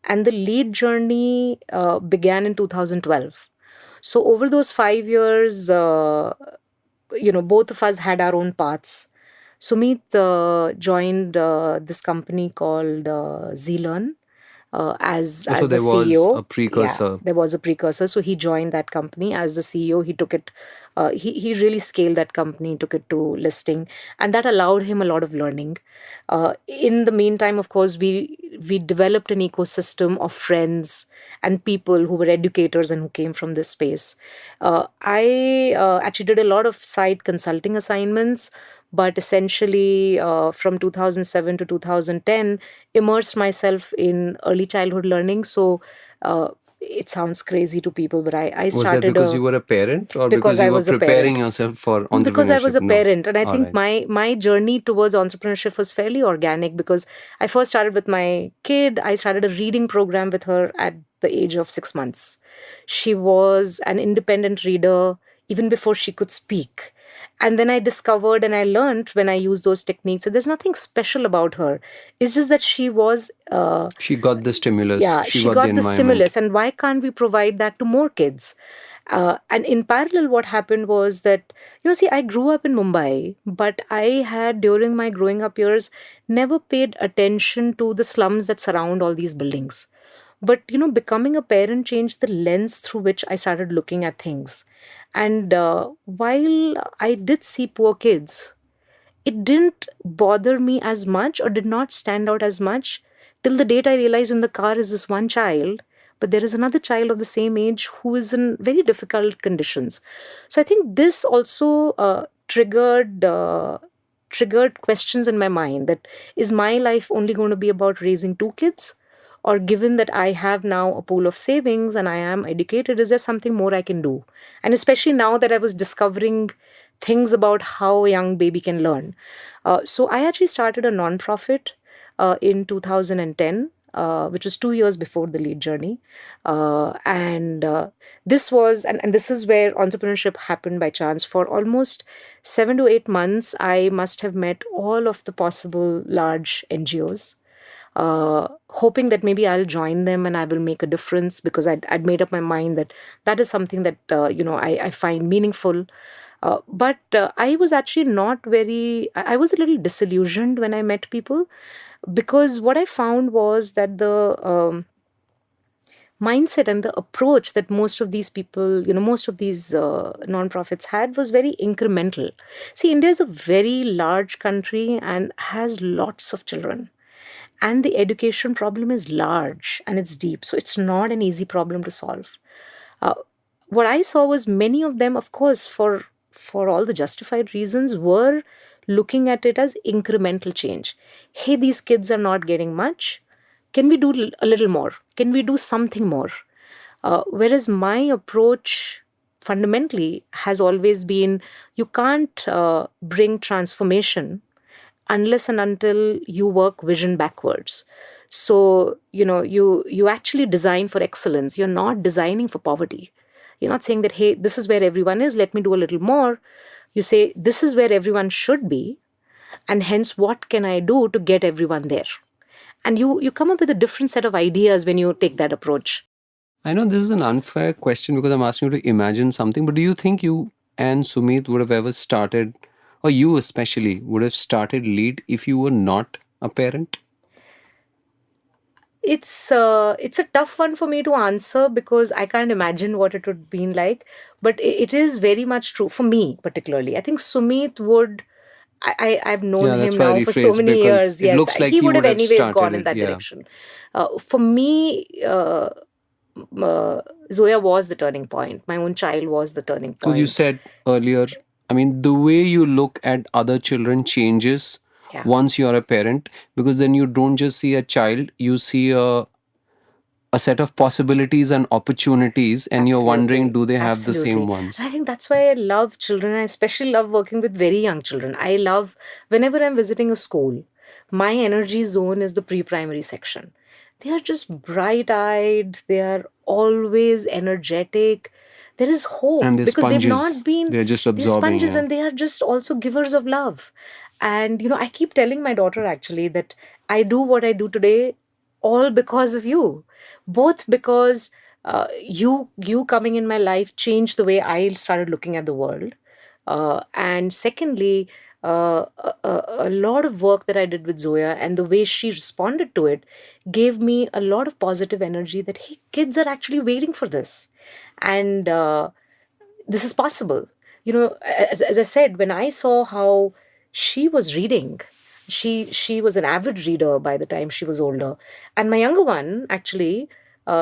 and the lead journey began in 2012. So over those 5 years, both of us had our own paths. Sumit joined this company called ZLearn as So the there was CEO. a precursor. Yeah, there was a precursor. So he joined that company as the CEO. He took it. He really scaled that company, took it to listing, and that allowed him a lot of learning. In the meantime, of course, we developed an ecosystem of friends and people who were educators and who came from this space. I actually did a lot of side consulting assignments, but essentially from 2007 to 2010 immersed myself in early childhood learning. So it sounds crazy to people, but I Was started that because you were a parent, or because because you I were was a preparing parent. yourself for entrepreneurship? Because I was a No. parent, and I All think right. my journey towards entrepreneurship was fairly organic because I first started with my kid. I started a reading program with her at the age of 6 months. She was an independent reader even before she could speak. And then I discovered and I learned when I used those techniques that there's nothing special about her. It's just that she was She got the stimulus. yeah, She she got the got the environment. stimulus, and why can't we provide that to more kids? And in parallel, what happened was that, see, I grew up in Mumbai, but I had, during my growing up years, never paid attention to the slums that surround all these buildings. But, becoming a parent changed the lens through which I started looking at things. And while I did see poor kids, it didn't bother me as much or did not stand out as much till the date I realized in the car is this one child, but there is another child of the same age who is in very difficult conditions. So I think this also triggered questions in my mind that is my life only going to be about raising two kids? Or given that I have now a pool of savings and I am educated, is there something more I can do? And especially now that I was discovering things about how a young baby can learn. So I actually started a nonprofit in 2010 which was 2 years before the lead journey. And this was, and this is where entrepreneurship happened by chance. For almost 7 to 8 months, I must have met all of the possible large NGOs, hoping that maybe I'll join them and I will make a difference, because I'd made up my mind that that is something that I find meaningful. But I was actually not very. I was a little disillusioned when I met people, because what I found was that the mindset and the approach that most of these people, most of these nonprofits had was very incremental. See, India is a very large country and has lots of children. And the education problem is large and it's deep. So it's not an easy problem to solve. Uh, what I saw was many of them, of course, for all the justified reasons, were looking at it as incremental change. Hey, these kids are not getting much. Can we do a little more? Can we do something more? Whereas my approach fundamentally has always been, you can't bring transformation unless and until you work vision backwards. So, you actually design for excellence. You're not designing for poverty. You're not saying that, hey, this is where everyone is, let me do a little more. You say, this is where everyone should be, and hence, what can I do to get everyone there? And you come up with a different set of ideas when you take that approach. I know this is an unfair question because I'm asking you to imagine something, but do you think you and Sumit would have ever started, or you especially, would have started Lead if you were not a parent? It's a tough one for me to answer because I can't imagine what it would have been like. But it is very much true for me, particularly. I think Sumit would. I've known Yeah, that's him why I now for so rephrased, many because years. it Yes, looks like he he would have would have anyways started gone in it, that yeah. direction. For me, Zoya was the turning point. My own child was the turning So point. you said earlier, I mean, the way you look at other children changes Yeah. once you're a parent, because then you don't just see a child, you see a set of possibilities and opportunities, and you're wondering, do they have the same Absolutely. ones? And I think that's why I love children. I especially love working with very young children. I love, whenever I'm visiting a school, my energy zone is the pre-primary section. They are just bright-eyed. They are always energetic. There is hope And they're because they've sponges. not been. They're just They're absorbing. sponges, Yeah. and they are just also givers of love. And I keep telling my daughter actually that I do what I do today all because of you, both because you coming in my life changed the way I started looking at the world, and secondly, a lot of work that I did with Zoya and the way she responded to it gave me a lot of positive energy that, hey, kids are actually waiting for this, and this is possible. As I said, when I saw how she was reading, she was an avid reader by the time she was older, and my younger one actually,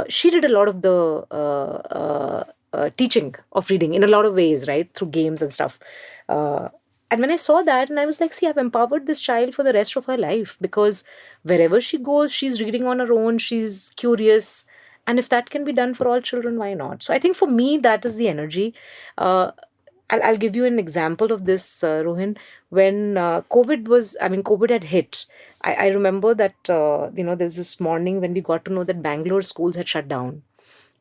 she did a lot of the teaching of reading in a lot of ways, right, through games and stuff. And when I saw that, and I was like, see, I've empowered this child for the rest of her life, because wherever she goes, she's reading on her own, she's curious. And if that can be done for all children, why not? So I think for me, that is the energy. I'll give you an example of this, Rohin. When COVID had hit, I remember that, there was this morning when we got to know that Bangalore schools had shut down.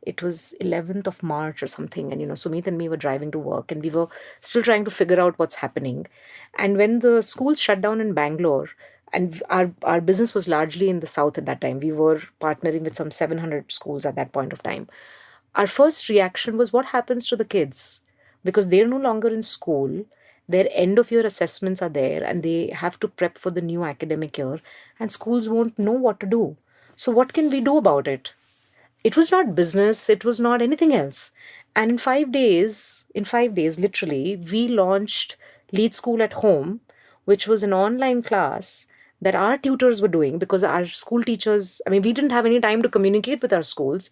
It was 11th of March or something. And, Sumit and me were driving to work and we were still trying to figure out what's happening. And when the schools shut down in Bangalore, and our business was largely in the south at that time, we were partnering with some 700 schools at that point of time. Our first reaction was, what happens to the kids? Because they're no longer in school. Their end of year assessments are there and they have to prep for the new academic year, and schools won't know what to do. So, what can we do about it? It was not business, it was not anything else. And in 5 days, literally, we launched Lead School at Home, which was an online class that our tutors were doing, because our school teachers, we didn't have any time to communicate with our schools.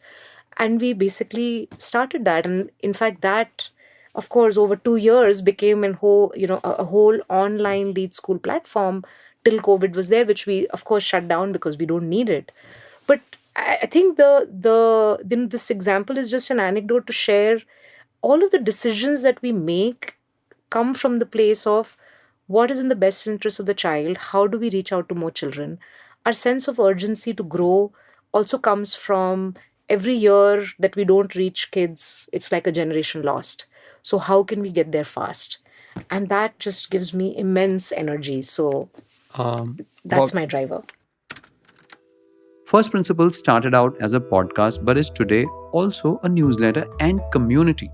And we basically started that. And in fact, that, of course, over 2 years became a whole online Lead School platform till COVID was there, which we, of course, shut down because we don't need it. But I think this example is just an anecdote to share. All of the decisions that we make come from the place of what is in the best interest of the child, how do we reach out to more children, our sense of urgency to grow also comes from every year that we don't reach kids, it's like a generation lost. So how can we get there fast? And that just gives me immense energy. So that's my driver. First Principles started out as a podcast but is today also a newsletter and community.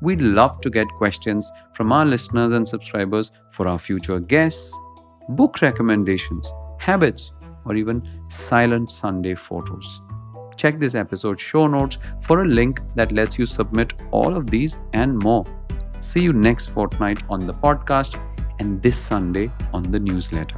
We'd love to get questions from our listeners and subscribers for our future guests, book recommendations, habits, or even silent Sunday photos. Check this episode's show notes for a link that lets you submit all of these and more. See you next fortnight on the podcast and this Sunday on the newsletter.